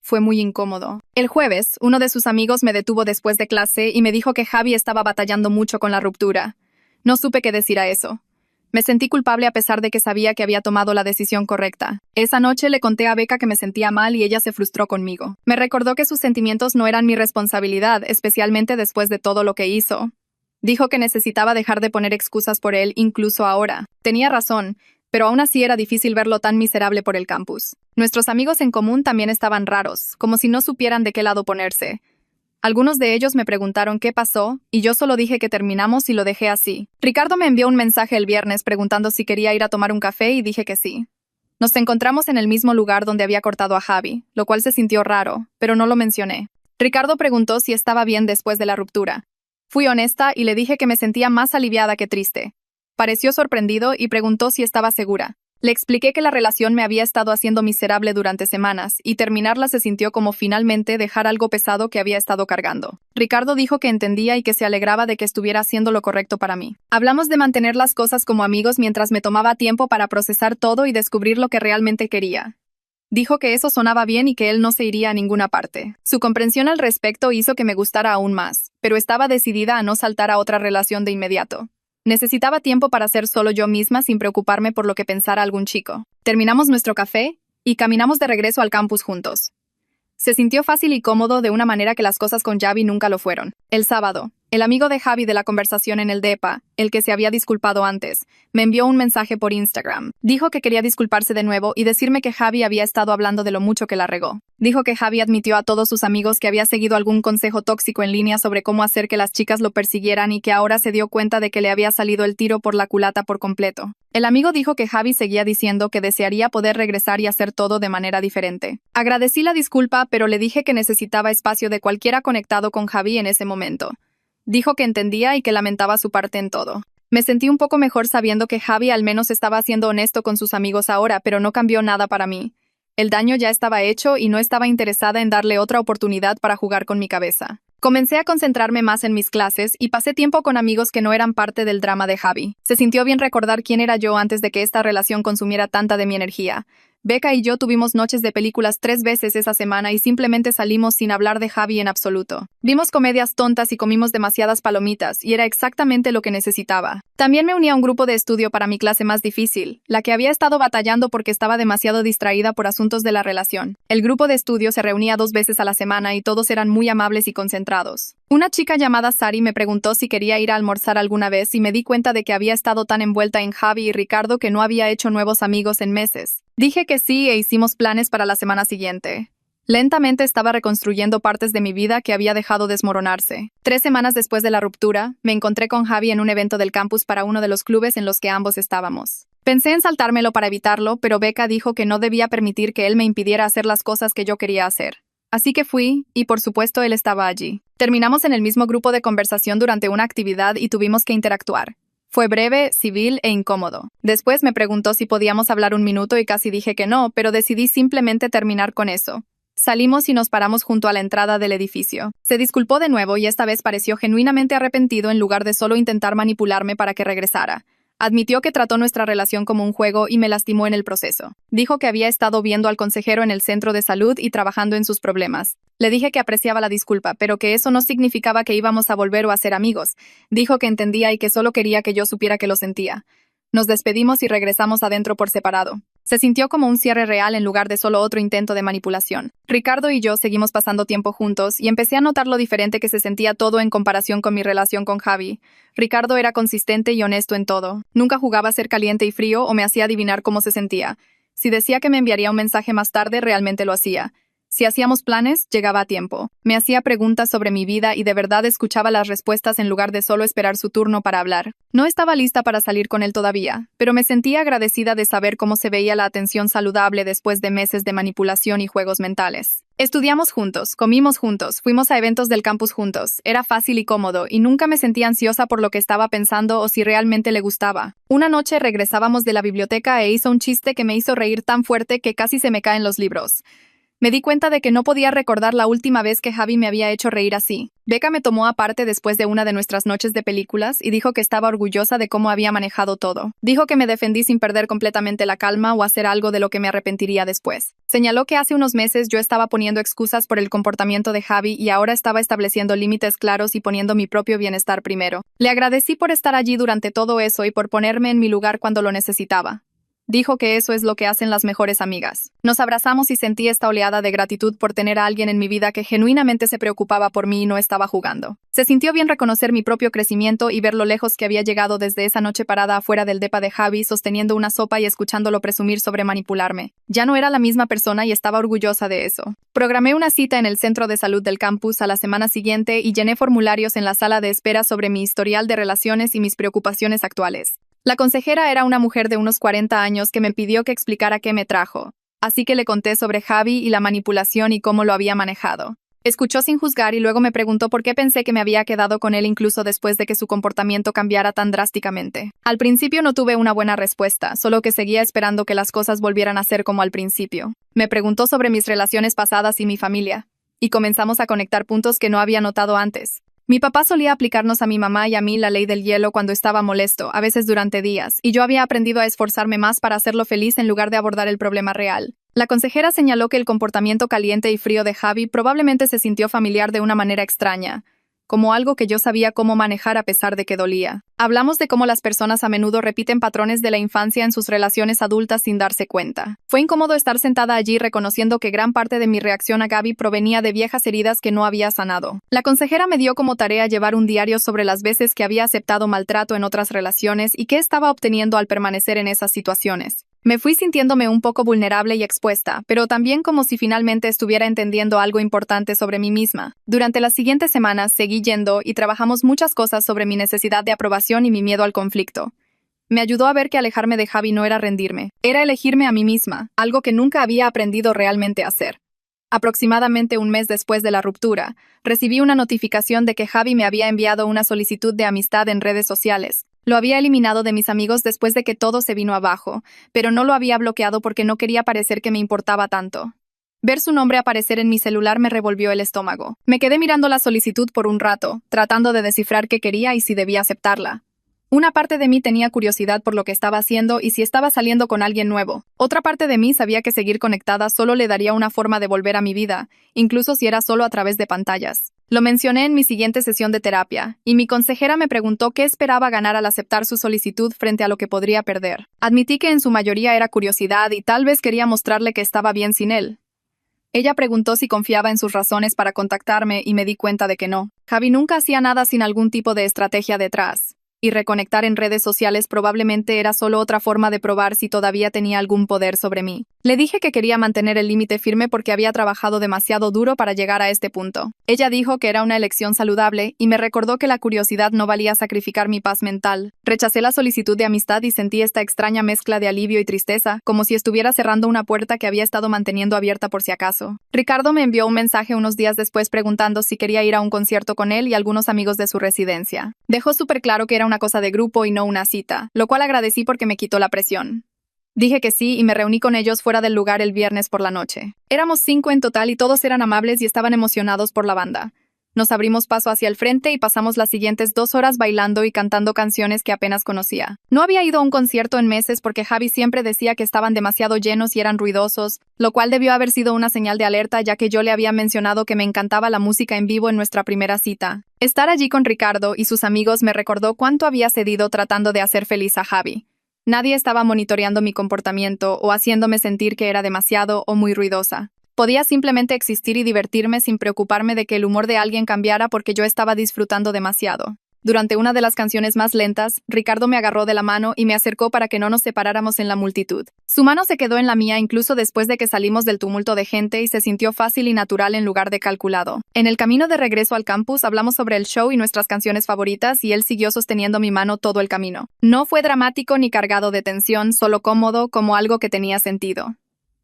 Fue muy incómodo. El jueves, uno de sus amigos me detuvo después de clase y me dijo que Javi estaba batallando mucho con la ruptura. No supe qué decir a eso. Me sentí culpable a pesar de que sabía que había tomado la decisión correcta. Esa noche le conté a Becca que me sentía mal y ella se frustró conmigo. Me recordó que sus sentimientos no eran mi responsabilidad, especialmente después de todo lo que hizo. Dijo que necesitaba dejar de poner excusas por él incluso ahora. Tenía razón, pero aún así era difícil verlo tan miserable por el campus. Nuestros amigos en común también estaban raros, como si no supieran de qué lado ponerse. Algunos de ellos me preguntaron qué pasó, y yo solo dije que terminamos y lo dejé así. Ricardo me envió un mensaje el viernes preguntando si quería ir a tomar un café y dije que sí. Nos encontramos en el mismo lugar donde había cortado a Javi, lo cual se sintió raro, pero no lo mencioné. Ricardo preguntó si estaba bien después de la ruptura. Fui honesta y le dije que me sentía más aliviada que triste. Pareció sorprendido y preguntó si estaba segura. Le expliqué que la relación me había estado haciendo miserable durante semanas, y terminarla se sintió como finalmente dejar algo pesado que había estado cargando. Ricardo dijo que entendía y que se alegraba de que estuviera haciendo lo correcto para mí. Hablamos de mantener las cosas como amigos mientras me tomaba tiempo para procesar todo y descubrir lo que realmente quería. Dijo que eso sonaba bien y que él no se iría a ninguna parte. Su comprensión al respecto hizo que me gustara aún más, pero estaba decidida a no saltar a otra relación de inmediato. Necesitaba tiempo para ser solo yo misma sin preocuparme por lo que pensara algún chico. Terminamos nuestro café y caminamos de regreso al campus juntos. Se sintió fácil y cómodo de una manera que las cosas con Javi nunca lo fueron. El sábado, el amigo de Javi de la conversación en el DEPA, el que se había disculpado antes, me envió un mensaje por Instagram. Dijo que quería disculparse de nuevo y decirme que Javi había estado hablando de lo mucho que la regó. Dijo que Javi admitió a todos sus amigos que había seguido algún consejo tóxico en línea sobre cómo hacer que las chicas lo persiguieran y que ahora se dio cuenta de que le había salido el tiro por la culata por completo. El amigo dijo que Javi seguía diciendo que desearía poder regresar y hacer todo de manera diferente. Agradecí la disculpa, pero le dije que necesitaba espacio de cualquiera conectado con Javi en ese momento. Dijo que entendía y que lamentaba su parte en todo. Me sentí un poco mejor sabiendo que Javi al menos estaba siendo honesto con sus amigos ahora, pero no cambió nada para mí. El daño ya estaba hecho y no estaba interesada en darle otra oportunidad para jugar con mi cabeza. Comencé a concentrarme más en mis clases y pasé tiempo con amigos que no eran parte del drama de Javi. Se sintió bien recordar quién era yo antes de que esta relación consumiera tanta de mi energía. Becca y yo tuvimos noches de películas 3 veces esa semana y simplemente salimos sin hablar de Javi en absoluto. Vimos comedias tontas y comimos demasiadas palomitas, y era exactamente lo que necesitaba. También me uní a un grupo de estudio para mi clase más difícil, la que había estado batallando porque estaba demasiado distraída por asuntos de la relación. El grupo de estudio se reunía 2 veces a la semana y todos eran muy amables y concentrados. Una chica llamada Sari me preguntó si quería ir a almorzar alguna vez y me di cuenta de que había estado tan envuelta en Javi y Ricardo que no había hecho nuevos amigos en meses. Dije que sí e hicimos planes para la semana siguiente. Lentamente estaba reconstruyendo partes de mi vida que había dejado desmoronarse. 3 semanas después de la ruptura, me encontré con Javi en un evento del campus para uno de los clubes en los que ambos estábamos. Pensé en saltármelo para evitarlo, pero Becca dijo que no debía permitir que él me impidiera hacer las cosas que yo quería hacer. Así que fui, y por supuesto él estaba allí. Terminamos en el mismo grupo de conversación durante una actividad y tuvimos que interactuar. Fue breve, civil e incómodo. Después me preguntó si podíamos hablar un minuto y casi dije que no, pero decidí simplemente terminar con eso. Salimos y nos paramos junto a la entrada del edificio. Se disculpó de nuevo y esta vez pareció genuinamente arrepentido en lugar de solo intentar manipularme para que regresara. Admitió que trató nuestra relación como un juego y me lastimó en el proceso. Dijo que había estado viendo al consejero en el centro de salud y trabajando en sus problemas. Le dije que apreciaba la disculpa, pero que eso no significaba que íbamos a volver o a ser amigos. Dijo que entendía y que solo quería que yo supiera que lo sentía. Nos despedimos y regresamos adentro por separado. Se sintió como un cierre real en lugar de solo otro intento de manipulación. Ricardo y yo seguimos pasando tiempo juntos y empecé a notar lo diferente que se sentía todo en comparación con mi relación con Javi. Ricardo era consistente y honesto en todo. Nunca jugaba a ser caliente y frío o me hacía adivinar cómo se sentía. Si decía que me enviaría un mensaje más tarde, realmente lo hacía. Si hacíamos planes, llegaba a tiempo. Me hacía preguntas sobre mi vida y de verdad escuchaba las respuestas en lugar de solo esperar su turno para hablar. No estaba lista para salir con él todavía, pero me sentía agradecida de saber cómo se veía la atención saludable después de meses de manipulación y juegos mentales. Estudiamos juntos, comimos juntos, fuimos a eventos del campus juntos. Era fácil y cómodo, y nunca me sentía ansiosa por lo que estaba pensando o si realmente le gustaba. Una noche regresábamos de la biblioteca e hizo un chiste que me hizo reír tan fuerte que casi se me caen los libros. Me di cuenta de que no podía recordar la última vez que Javi me había hecho reír así. Becca me tomó aparte después de una de nuestras noches de películas y dijo que estaba orgullosa de cómo había manejado todo. Dijo que me defendí sin perder completamente la calma o hacer algo de lo que me arrepentiría después. Señaló que hace unos meses yo estaba poniendo excusas por el comportamiento de Javi y ahora estaba estableciendo límites claros y poniendo mi propio bienestar primero. Le agradecí por estar allí durante todo eso y por ponerme en mi lugar cuando lo necesitaba. Dijo que eso es lo que hacen las mejores amigas. Nos abrazamos y sentí esta oleada de gratitud por tener a alguien en mi vida que genuinamente se preocupaba por mí y no estaba jugando. Se sintió bien reconocer mi propio crecimiento y ver lo lejos que había llegado desde esa noche parada afuera del depa de Javi sosteniendo una sopa y escuchándolo presumir sobre manipularme. Ya no era la misma persona y estaba orgullosa de eso. Programé una cita en el centro de salud del campus a la semana siguiente y llené formularios en la sala de espera sobre mi historial de relaciones y mis preocupaciones actuales. La consejera era una mujer de unos 40 años que me pidió que explicara qué me trajo, así que le conté sobre Javi y la manipulación y cómo lo había manejado. Escuchó sin juzgar y luego me preguntó por qué pensé que me había quedado con él incluso después de que su comportamiento cambiara tan drásticamente. Al principio no tuve una buena respuesta, solo que seguía esperando que las cosas volvieran a ser como al principio. Me preguntó sobre mis relaciones pasadas y mi familia, y comenzamos a conectar puntos que no había notado antes. Mi papá solía aplicarnos a mi mamá y a mí la ley del hielo cuando estaba molesto, a veces durante días, y yo había aprendido a esforzarme más para hacerlo feliz en lugar de abordar el problema real. La consejera señaló que el comportamiento caliente y frío de Javi probablemente se sintió familiar de una manera extraña, como algo que yo sabía cómo manejar a pesar de que dolía. Hablamos de cómo las personas a menudo repiten patrones de la infancia en sus relaciones adultas sin darse cuenta. Fue incómodo estar sentada allí reconociendo que gran parte de mi reacción a Gaby provenía de viejas heridas que no había sanado. La consejera me dio como tarea llevar un diario sobre las veces que había aceptado maltrato en otras relaciones y qué estaba obteniendo al permanecer en esas situaciones. Me fui sintiéndome un poco vulnerable y expuesta, pero también como si finalmente estuviera entendiendo algo importante sobre mí misma. Durante las siguientes semanas seguí yendo y trabajamos muchas cosas sobre mi necesidad de aprobación y mi miedo al conflicto. Me ayudó a ver que alejarme de Javi no era rendirme, era elegirme a mí misma, algo que nunca había aprendido realmente a hacer. Aproximadamente un mes después de la ruptura, recibí una notificación de que Javi me había enviado una solicitud de amistad en redes sociales. Lo había eliminado de mis amigos después de que todo se vino abajo, pero no lo había bloqueado porque no quería parecer que me importaba tanto. Ver su nombre aparecer en mi celular me revolvió el estómago. Me quedé mirando la solicitud por un rato, tratando de descifrar qué quería y si debía aceptarla. Una parte de mí tenía curiosidad por lo que estaba haciendo y si estaba saliendo con alguien nuevo. Otra parte de mí sabía que seguir conectada solo le daría una forma de volver a mi vida, incluso si era solo a través de pantallas. Lo mencioné en mi siguiente sesión de terapia, y mi consejera me preguntó qué esperaba ganar al aceptar su solicitud frente a lo que podría perder. Admití que en su mayoría era curiosidad y tal vez quería mostrarle que estaba bien sin él. Ella preguntó si confiaba en sus razones para contactarme y me di cuenta de que no. Javi nunca hacía nada sin algún tipo de estrategia detrás. Y reconectar en redes sociales probablemente era solo otra forma de probar si todavía tenía algún poder sobre mí. Le dije que quería mantener el límite firme porque había trabajado demasiado duro para llegar a este punto. Ella dijo que era una elección saludable y me recordó que la curiosidad no valía sacrificar mi paz mental. Rechacé la solicitud de amistad y sentí esta extraña mezcla de alivio y tristeza, como si estuviera cerrando una puerta que había estado manteniendo abierta por si acaso. Ricardo me envió un mensaje unos días después preguntando si quería ir a un concierto con él y algunos amigos de su residencia. Dejó súper claro que era una cosa de grupo y no una cita, lo cual agradecí porque me quitó la presión. Dije que sí y me reuní con ellos fuera del lugar el viernes por la noche. Éramos 5 en total y todos eran amables y estaban emocionados por la banda. Nos abrimos paso hacia el frente y pasamos las siguientes 2 horas bailando y cantando canciones que apenas conocía. No había ido a un concierto en meses porque Javi siempre decía que estaban demasiado llenos y eran ruidosos, lo cual debió haber sido una señal de alerta ya que yo le había mencionado que me encantaba la música en vivo en nuestra primera cita. Estar allí con Ricardo y sus amigos me recordó cuánto había cedido tratando de hacer feliz a Javi. Nadie estaba monitoreando mi comportamiento o haciéndome sentir que era demasiado o muy ruidosa. Podía simplemente existir y divertirme sin preocuparme de que el humor de alguien cambiara porque yo estaba disfrutando demasiado. Durante una de las canciones más lentas, Ricardo me agarró de la mano y me acercó para que no nos separáramos en la multitud. Su mano se quedó en la mía incluso después de que salimos del tumulto de gente y se sintió fácil y natural en lugar de calculado. En el camino de regreso al campus hablamos sobre el show y nuestras canciones favoritas y él siguió sosteniendo mi mano todo el camino. No fue dramático ni cargado de tensión, solo cómodo, como algo que tenía sentido.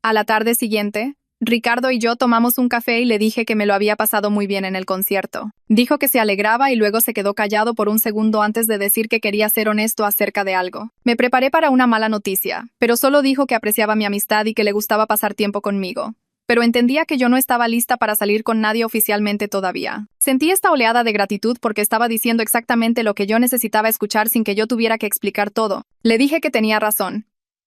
A la tarde siguiente, Ricardo y yo tomamos un café y le dije que me lo había pasado muy bien en el concierto. Dijo que se alegraba y luego se quedó callado por un segundo antes de decir que quería ser honesto acerca de algo. Me preparé para una mala noticia, pero solo dijo que apreciaba mi amistad y que le gustaba pasar tiempo conmigo. Pero entendía que yo no estaba lista para salir con nadie oficialmente todavía. Sentí esta oleada de gratitud porque estaba diciendo exactamente lo que yo necesitaba escuchar sin que yo tuviera que explicar todo. Le dije que tenía razón,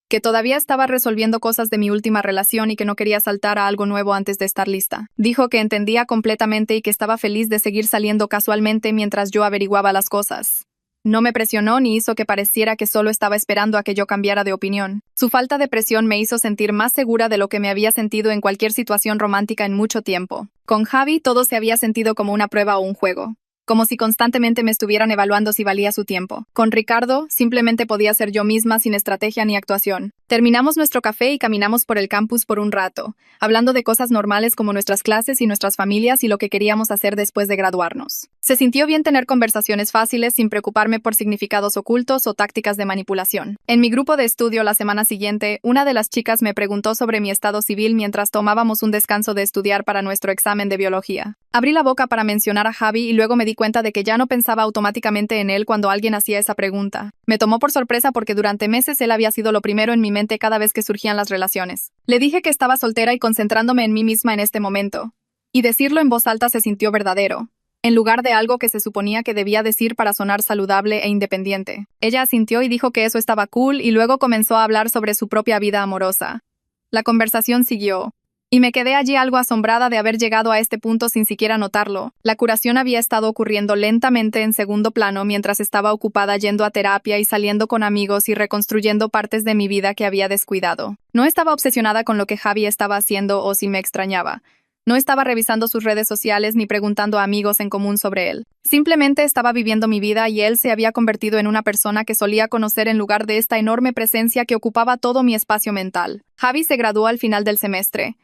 que todavía estaba resolviendo cosas de mi última relación y que no quería saltar a algo nuevo antes de estar lista. Dijo que entendía completamente y que estaba feliz de seguir saliendo casualmente mientras yo averiguaba las cosas. No me presionó ni hizo que pareciera que solo estaba esperando a que yo cambiara de opinión. Su falta de presión me hizo sentir más segura de lo que me había sentido en cualquier situación romántica en mucho tiempo. Con Javi todo se había sentido como una prueba o un juego, como si constantemente me estuvieran evaluando si valía su tiempo. Con Ricardo, simplemente podía ser yo misma sin estrategia ni actuación. Terminamos nuestro café y caminamos por el campus por un rato, hablando de cosas normales como nuestras clases y nuestras familias y lo que queríamos hacer después de graduarnos. Se sintió bien tener conversaciones fáciles sin preocuparme por significados ocultos o tácticas de manipulación. En mi grupo de estudio la semana siguiente, una de las chicas me preguntó sobre mi estado civil mientras tomábamos un descanso de estudiar para nuestro examen de biología. Abrí la boca para mencionar a Javi y luego me di cuenta de que ya no pensaba automáticamente en él cuando alguien hacía esa pregunta. Me tomó por sorpresa porque durante meses él había sido lo primero en mi mente cada vez que surgían las relaciones. Le dije que estaba soltera y concentrándome en mí misma en este momento. Y decirlo en voz alta se sintió verdadero, en lugar de algo que se suponía que debía decir para sonar saludable e independiente. Ella asintió y dijo que eso estaba cool y luego comenzó a hablar sobre su propia vida amorosa. La conversación siguió. Y me quedé allí algo asombrada de haber llegado a este punto sin siquiera notarlo. La curación había estado ocurriendo lentamente en segundo plano mientras estaba ocupada yendo a terapia y saliendo con amigos y reconstruyendo partes de mi vida que había descuidado. No estaba obsesionada con lo que Javi estaba haciendo o si me extrañaba. No estaba revisando sus redes sociales ni preguntando a amigos en común sobre él. Simplemente estaba viviendo mi vida y él se había convertido en una persona que solía conocer en lugar de esta enorme presencia que ocupaba todo mi espacio mental. Javi se graduó al final del semestre.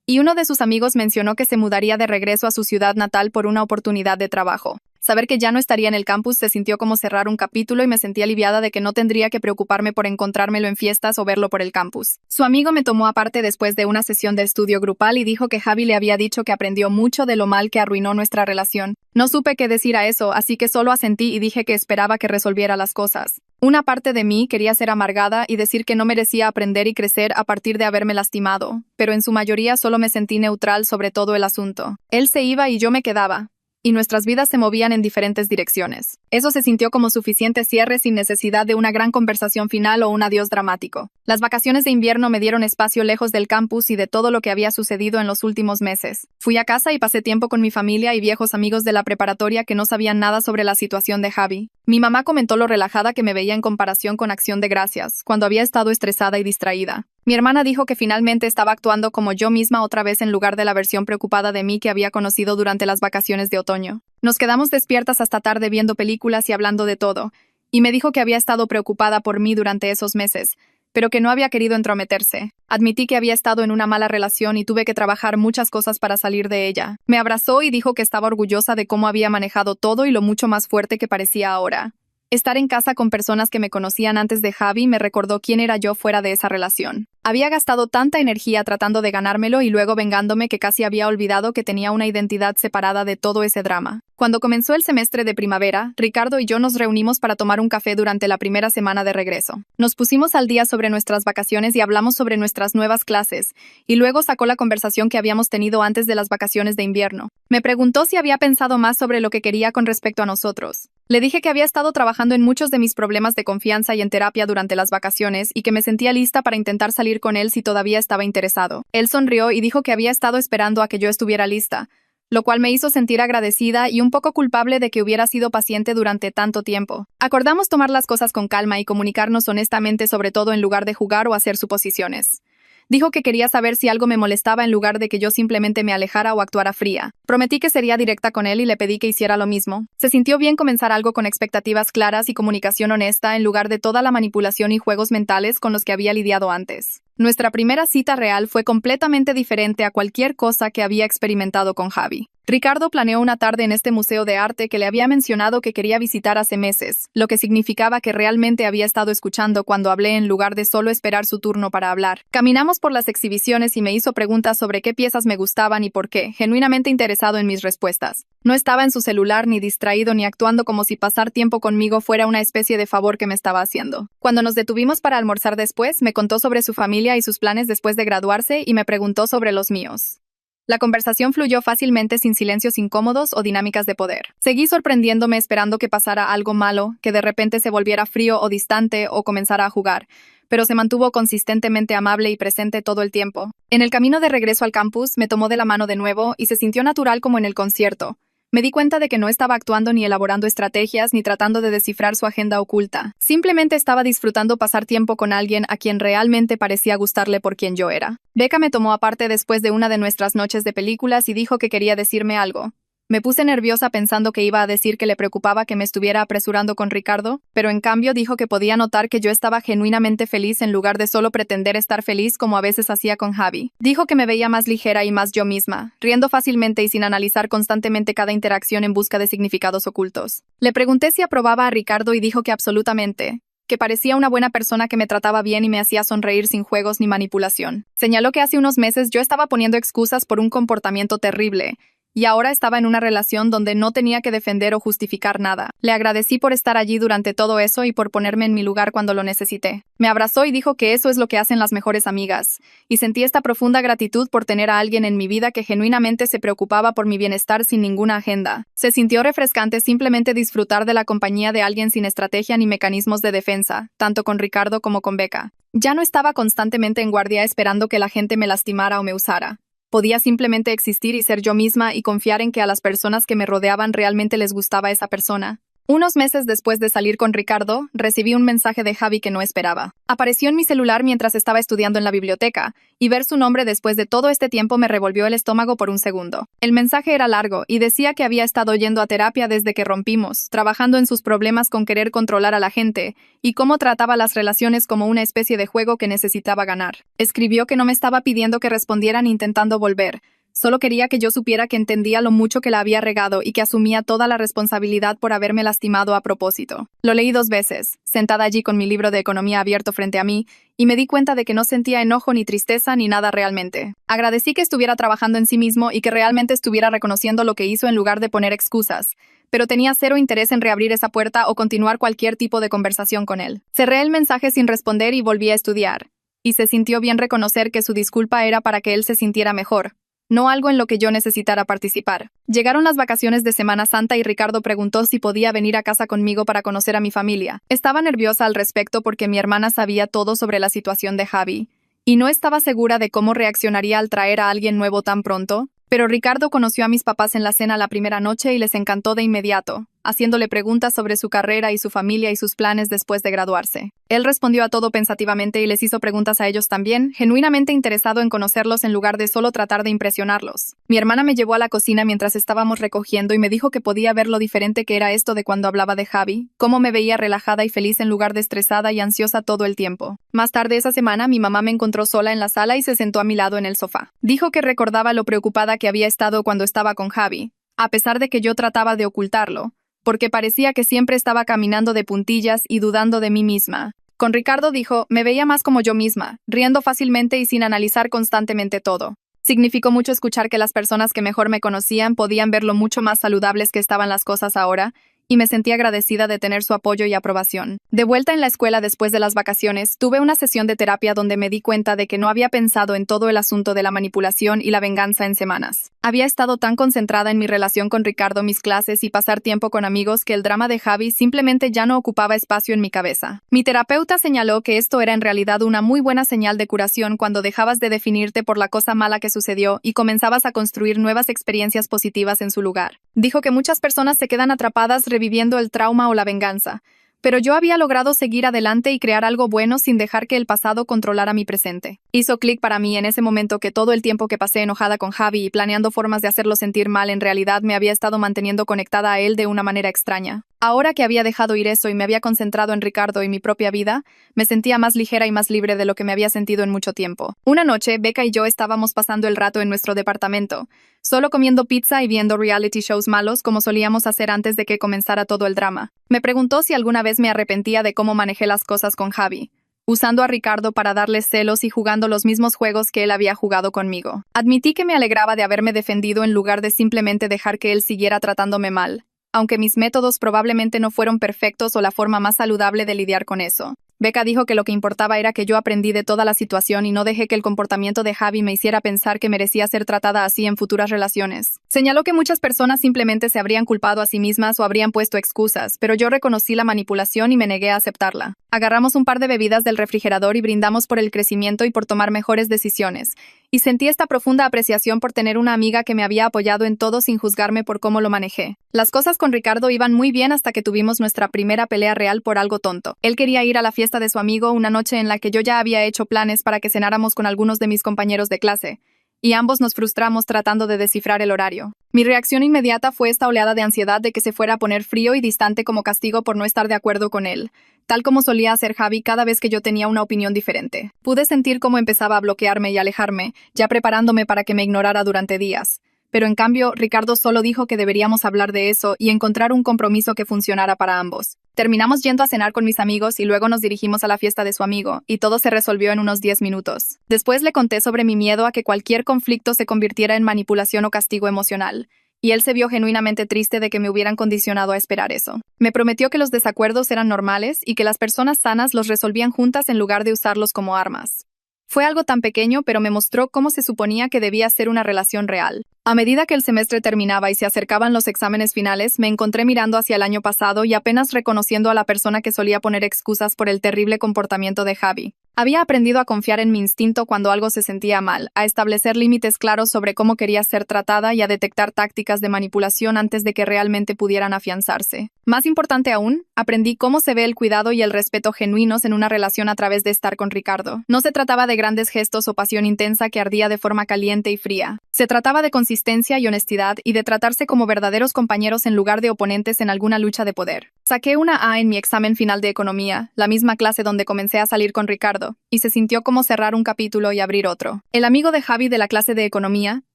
Y uno de sus amigos mencionó que se mudaría de regreso a su ciudad natal por una oportunidad de trabajo. Saber que ya no estaría en el campus se sintió como cerrar un capítulo y me sentí aliviada de que no tendría que preocuparme por encontrármelo en fiestas o verlo por el campus. Su amigo me tomó aparte después de una sesión de estudio grupal y dijo que Javi le había dicho que aprendió mucho de lo mal que arruinó nuestra relación. No supe qué decir a eso, así que solo asentí y dije que esperaba que resolviera las cosas. Una parte de mí quería ser amargada y decir que no merecía aprender y crecer a partir de haberme lastimado, pero en su mayoría solo me sentí neutral sobre todo el asunto. Él se iba y yo me quedaba. Y nuestras vidas se movían en diferentes direcciones. Eso se sintió como suficiente cierre sin necesidad de una gran conversación final o un adiós dramático. Las vacaciones de invierno me dieron espacio lejos del campus y de todo lo que había sucedido en los últimos meses. Fui a casa y pasé tiempo con mi familia y viejos amigos de la preparatoria que no sabían nada sobre la situación de Javi. Mi mamá comentó lo relajada que me veía en comparación con Acción de Gracias, cuando había estado estresada y distraída. Mi hermana dijo que finalmente estaba actuando como yo misma otra vez en lugar de la versión preocupada de mí que había conocido durante las vacaciones de otoño. Nos quedamos despiertas hasta tarde viendo películas y hablando de todo, y me dijo que había estado preocupada por mí durante esos meses, pero que no había querido entrometerse. Admití que había estado en una mala relación y tuve que trabajar muchas cosas para salir de ella. Me abrazó y dijo que estaba orgullosa de cómo había manejado todo y lo mucho más fuerte que parecía ahora. Estar en casa con personas que me conocían antes de Javi me recordó quién era yo fuera de esa relación. Había gastado tanta energía tratando de ganármelo y luego vengándome que casi había olvidado que tenía una identidad separada de todo ese drama. Cuando comenzó el semestre de primavera, Ricardo y yo nos reunimos para tomar un café durante la primera semana de regreso. Nos pusimos al día sobre nuestras vacaciones y hablamos sobre nuestras nuevas clases, y luego sacó la conversación que habíamos tenido antes de las vacaciones de invierno. Me preguntó si había pensado más sobre lo que quería con respecto a nosotros. Le dije que había estado trabajando en muchos de mis problemas de confianza y en terapia durante las vacaciones y que me sentía lista para intentar salir con él si todavía estaba interesado. Él sonrió y dijo que había estado esperando a que yo estuviera lista, lo cual me hizo sentir agradecida y un poco culpable de que hubiera sido paciente durante tanto tiempo. Acordamos tomar las cosas con calma y comunicarnos honestamente sobre todo en lugar de jugar o hacer suposiciones. Dijo que quería saber si algo me molestaba en lugar de que yo simplemente me alejara o actuara fría. Prometí que sería directa con él y le pedí que hiciera lo mismo. Se sintió bien comenzar algo con expectativas claras y comunicación honesta en lugar de toda la manipulación y juegos mentales con los que había lidiado antes. Nuestra primera cita real fue completamente diferente a cualquier cosa que había experimentado con Javi. Ricardo planeó una tarde en este museo de arte que le había mencionado que quería visitar hace meses, lo que significaba que realmente había estado escuchando cuando hablé en lugar de solo esperar su turno para hablar. Caminamos por las exhibiciones y me hizo preguntas sobre qué piezas me gustaban y por qué, genuinamente interesado en mis respuestas. No estaba en su celular ni distraído ni actuando como si pasar tiempo conmigo fuera una especie de favor que me estaba haciendo. Cuando nos detuvimos para almorzar después, me contó sobre su familia y sus planes después de graduarse y me preguntó sobre los míos. La conversación fluyó fácilmente sin silencios incómodos o dinámicas de poder. Seguí sorprendiéndome esperando que pasara algo malo, que de repente se volviera frío o distante o comenzara a jugar, pero se mantuvo consistentemente amable y presente todo el tiempo. En el camino de regreso al campus, me tomó de la mano de nuevo y se sintió natural como en el concierto. Me di cuenta de que no estaba actuando ni elaborando estrategias ni tratando de descifrar su agenda oculta. Simplemente estaba disfrutando pasar tiempo con alguien a quien realmente parecía gustarle por quien yo era. Becca me tomó aparte después de una de nuestras noches de películas y dijo que quería decirme algo. Me puse nerviosa pensando que iba a decir que le preocupaba que me estuviera apresurando con Ricardo, pero en cambio dijo que podía notar que yo estaba genuinamente feliz en lugar de solo pretender estar feliz como a veces hacía con Javi. Dijo que me veía más ligera y más yo misma, riendo fácilmente y sin analizar constantemente cada interacción en busca de significados ocultos. Le pregunté si aprobaba a Ricardo y dijo que absolutamente, que parecía una buena persona que me trataba bien y me hacía sonreír sin juegos ni manipulación. Señaló que hace unos meses yo estaba poniendo excusas por un comportamiento terrible, y ahora estaba en una relación donde no tenía que defender o justificar nada. Le agradecí por estar allí durante todo eso y por ponerme en mi lugar cuando lo necesité. Me abrazó y dijo que eso es lo que hacen las mejores amigas, y sentí esta profunda gratitud por tener a alguien en mi vida que genuinamente se preocupaba por mi bienestar sin ninguna agenda. Se sintió refrescante simplemente disfrutar de la compañía de alguien sin estrategia ni mecanismos de defensa, tanto con Ricardo como con Becca. Ya no estaba constantemente en guardia esperando que la gente me lastimara o me usara. Podía simplemente existir y ser yo misma y confiar en que a las personas que me rodeaban realmente les gustaba esa persona. Unos meses después de salir con Ricardo, recibí un mensaje de Javi que no esperaba. Apareció en mi celular mientras estaba estudiando en la biblioteca, y ver su nombre después de todo este tiempo me revolvió el estómago por un segundo. El mensaje era largo y decía que había estado yendo a terapia desde que rompimos, trabajando en sus problemas con querer controlar a la gente, y cómo trataba las relaciones como una especie de juego que necesitaba ganar. Escribió que no me estaba pidiendo que respondieran intentando volver. Solo quería que yo supiera que entendía lo mucho que la había regado y que asumía toda la responsabilidad por haberme lastimado a propósito. Lo leí 2 veces, sentada allí con mi libro de economía abierto frente a mí, y me di cuenta de que no sentía enojo ni tristeza ni nada realmente. Agradecí que estuviera trabajando en sí mismo y que realmente estuviera reconociendo lo que hizo en lugar de poner excusas, pero tenía cero interés en reabrir esa puerta o continuar cualquier tipo de conversación con él. Cerré el mensaje sin responder y volví a estudiar, y se sintió bien reconocer que su disculpa era para que él se sintiera mejor, no algo en lo que yo necesitara participar. Llegaron las vacaciones de Semana Santa y Ricardo preguntó si podía venir a casa conmigo para conocer a mi familia. Estaba nerviosa al respecto porque mi hermana sabía todo sobre la situación de Javi, y no estaba segura de cómo reaccionaría al traer a alguien nuevo tan pronto, pero Ricardo conoció a mis papás en la cena la primera noche y les encantó de inmediato, haciéndole preguntas sobre su carrera y su familia y sus planes después de graduarse. Él respondió a todo pensativamente y les hizo preguntas a ellos también, genuinamente interesado en conocerlos en lugar de solo tratar de impresionarlos. Mi hermana me llevó a la cocina mientras estábamos recogiendo y me dijo que podía ver lo diferente que era esto de cuando hablaba de Javi, cómo me veía relajada y feliz en lugar de estresada y ansiosa todo el tiempo. Más tarde esa semana, mi mamá me encontró sola en la sala y se sentó a mi lado en el sofá. Dijo que recordaba lo preocupada que había estado cuando estaba con Javi, a pesar de que yo trataba de ocultarlo, porque parecía que siempre estaba caminando de puntillas y dudando de mí misma. Con Ricardo dijo, me veía más como yo misma, riendo fácilmente y sin analizar constantemente todo. Significó mucho escuchar que las personas que mejor me conocían podían ver lo mucho más saludables que estaban las cosas ahora, y me sentí agradecida de tener su apoyo y aprobación. De vuelta en la escuela después de las vacaciones, tuve una sesión de terapia donde me di cuenta de que no había pensado en todo el asunto de la manipulación y la venganza en semanas. Había estado tan concentrada en mi relación con Ricardo, mis clases y pasar tiempo con amigos que el drama de Javi simplemente ya no ocupaba espacio en mi cabeza. Mi terapeuta señaló que esto era en realidad una muy buena señal de curación cuando dejabas de definirte por la cosa mala que sucedió y comenzabas a construir nuevas experiencias positivas en su lugar. Dijo que muchas personas se quedan atrapadas reviviendo el trauma o la venganza, pero yo había logrado seguir adelante y crear algo bueno sin dejar que el pasado controlara mi presente. Hizo clic para mí en ese momento que todo el tiempo que pasé enojada con Javi y planeando formas de hacerlo sentir mal en realidad me había estado manteniendo conectada a él de una manera extraña. Ahora que había dejado ir eso y me había concentrado en Ricardo y mi propia vida, me sentía más ligera y más libre de lo que me había sentido en mucho tiempo. Una noche, Becca y yo estábamos pasando el rato en nuestro departamento, solo comiendo pizza y viendo reality shows malos como solíamos hacer antes de que comenzara todo el drama. Me preguntó si alguna vez me arrepentía de cómo manejé las cosas con Javi, usando a Ricardo para darle celos y jugando los mismos juegos que él había jugado conmigo. Admití que me alegraba de haberme defendido en lugar de simplemente dejar que él siguiera tratándome mal, aunque mis métodos probablemente no fueron perfectos o la forma más saludable de lidiar con eso. Becca dijo que lo que importaba era que yo aprendí de toda la situación y no dejé que el comportamiento de Javi me hiciera pensar que merecía ser tratada así en futuras relaciones. Señaló que muchas personas simplemente se habrían culpado a sí mismas o habrían puesto excusas, pero yo reconocí la manipulación y me negué a aceptarla. Agarramos un par de bebidas del refrigerador y brindamos por el crecimiento y por tomar mejores decisiones, Y sentí esta profunda apreciación por tener una amiga que me había apoyado en todo sin juzgarme por cómo lo manejé. Las cosas con Ricardo iban muy bien hasta que tuvimos nuestra primera pelea real por algo tonto. Él quería ir a la fiesta de su amigo una noche en la que yo ya había hecho planes para que cenáramos con algunos de mis compañeros de clase, y ambos nos frustramos tratando de descifrar el horario. Mi reacción inmediata fue esta oleada de ansiedad de que se fuera a poner frío y distante como castigo por no estar de acuerdo con él, tal como solía hacer Javi cada vez que yo tenía una opinión diferente. Pude sentir cómo empezaba a bloquearme y alejarme, ya preparándome para que me ignorara durante días. Pero en cambio, Ricardo solo dijo que deberíamos hablar de eso y encontrar un compromiso que funcionara para ambos. Terminamos yendo a cenar con mis amigos y luego nos dirigimos a la fiesta de su amigo, y todo se resolvió en unos 10 minutos. Después le conté sobre mi miedo a que cualquier conflicto se convirtiera en manipulación o castigo emocional, y él se vio genuinamente triste de que me hubieran condicionado a esperar eso. Me prometió que los desacuerdos eran normales y que las personas sanas los resolvían juntas en lugar de usarlos como armas. Fue algo tan pequeño, pero me mostró cómo se suponía que debía ser una relación real. A medida que el semestre terminaba y se acercaban los exámenes finales, me encontré mirando hacia el año pasado y apenas reconociendo a la persona que solía poner excusas por el terrible comportamiento de Javi. Había aprendido a confiar en mi instinto cuando algo se sentía mal, a establecer límites claros sobre cómo quería ser tratada y a detectar tácticas de manipulación antes de que realmente pudieran afianzarse. Más importante aún, aprendí cómo se ve el cuidado y el respeto genuinos en una relación a través de estar con Ricardo. No se trataba de grandes gestos o pasión intensa que ardía de forma caliente y fría. Se trataba de consistencia y honestidad y de tratarse como verdaderos compañeros en lugar de oponentes en alguna lucha de poder. Saqué una A en mi examen final de economía, la misma clase donde comencé a salir con Ricardo, y se sintió como cerrar un capítulo y abrir otro. El amigo de Javi de la clase de economía,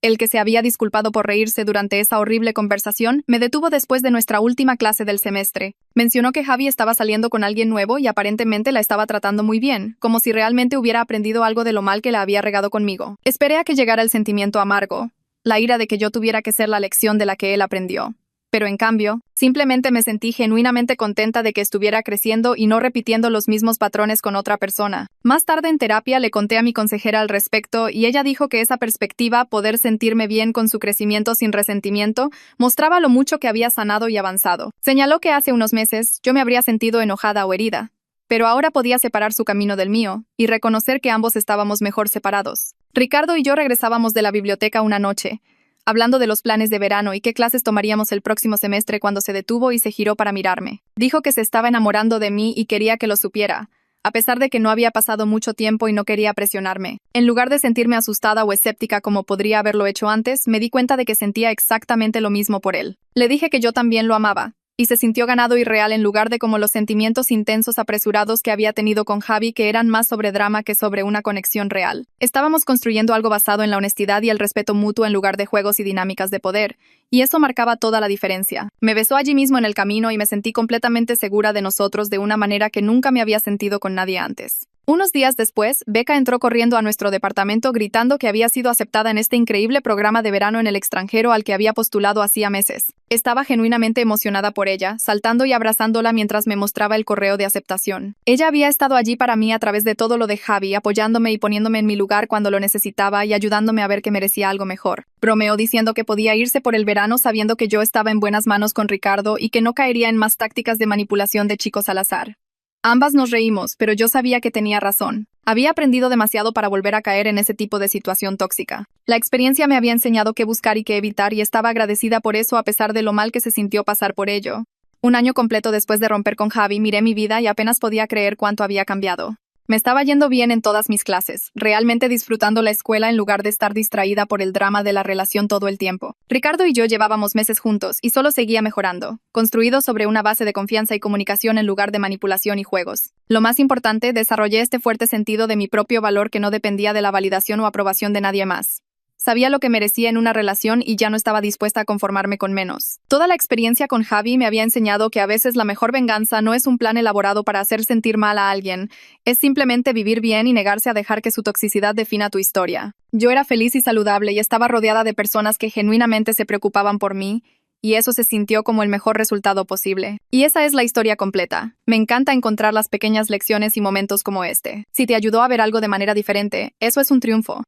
el que se había disculpado por reírse durante esa horrible conversación, me detuvo después de nuestra última clase del semestre. Mencionó que Javi estaba saliendo con alguien nuevo y aparentemente la estaba tratando muy bien, como si realmente hubiera aprendido algo de lo mal que la había regado conmigo. Esperé a que llegara el sentimiento amargo, la ira de que yo tuviera que ser la lección de la que él aprendió. Pero en cambio, simplemente me sentí genuinamente contenta de que estuviera creciendo y no repitiendo los mismos patrones con otra persona. Más tarde en terapia le conté a mi consejera al respecto y ella dijo que esa perspectiva, poder sentirme bien con su crecimiento sin resentimiento, mostraba lo mucho que había sanado y avanzado. Señaló que hace unos meses yo me habría sentido enojada o herida, pero ahora podía separar su camino del mío y reconocer que ambos estábamos mejor separados. Ricardo y yo regresábamos de la biblioteca una noche, hablando de los planes de verano y qué clases tomaríamos el próximo semestre cuando se detuvo y se giró para mirarme. Dijo que se estaba enamorando de mí y quería que lo supiera, a pesar de que no había pasado mucho tiempo y no quería presionarme. En lugar de sentirme asustada o escéptica como podría haberlo hecho antes, me di cuenta de que sentía exactamente lo mismo por él. Le dije que yo también lo amaba, y se sintió ganado y real en lugar de como los sentimientos intensos apresurados que había tenido con Javi, que eran más sobre drama que sobre una conexión real. Estábamos construyendo algo basado en la honestidad y el respeto mutuo en lugar de juegos y dinámicas de poder, y eso marcaba toda la diferencia. Me besó allí mismo en el camino y me sentí completamente segura de nosotros de una manera que nunca me había sentido con nadie antes. Unos días después, Becca entró corriendo a nuestro departamento gritando que había sido aceptada en este increíble programa de verano en el extranjero al que había postulado hacía meses. Estaba genuinamente emocionada por ella, saltando y abrazándola mientras me mostraba el correo de aceptación. Ella había estado allí para mí a través de todo lo de Javi, apoyándome y poniéndome en mi lugar cuando lo necesitaba y ayudándome a ver que merecía algo mejor. Bromeó diciendo que podía irse por el verano sabiendo que yo estaba en buenas manos con Ricardo y que no caería en más tácticas de manipulación de chicos al azar. Ambas nos reímos, pero yo sabía que tenía razón. Había aprendido demasiado para volver a caer en ese tipo de situación tóxica. La experiencia me había enseñado qué buscar y qué evitar y estaba agradecida por eso a pesar de lo mal que se sintió pasar por ello. Un año completo después de romper con Javi, miré mi vida y apenas podía creer cuánto había cambiado. Me estaba yendo bien en todas mis clases, realmente disfrutando la escuela en lugar de estar distraída por el drama de la relación todo el tiempo. Ricardo y yo llevábamos meses juntos y solo seguía mejorando, construido sobre una base de confianza y comunicación en lugar de manipulación y juegos. Lo más importante, desarrollé este fuerte sentido de mi propio valor que no dependía de la validación o aprobación de nadie más. Sabía lo que merecía en una relación y ya no estaba dispuesta a conformarme con menos. Toda la experiencia con Javi me había enseñado que a veces la mejor venganza no es un plan elaborado para hacer sentir mal a alguien, es simplemente vivir bien y negarse a dejar que su toxicidad defina tu historia. Yo era feliz y saludable y estaba rodeada de personas que genuinamente se preocupaban por mí, y eso se sintió como el mejor resultado posible. Y esa es la historia completa. Me encanta encontrar las pequeñas lecciones y momentos como este. Si te ayudó a ver algo de manera diferente, eso es un triunfo.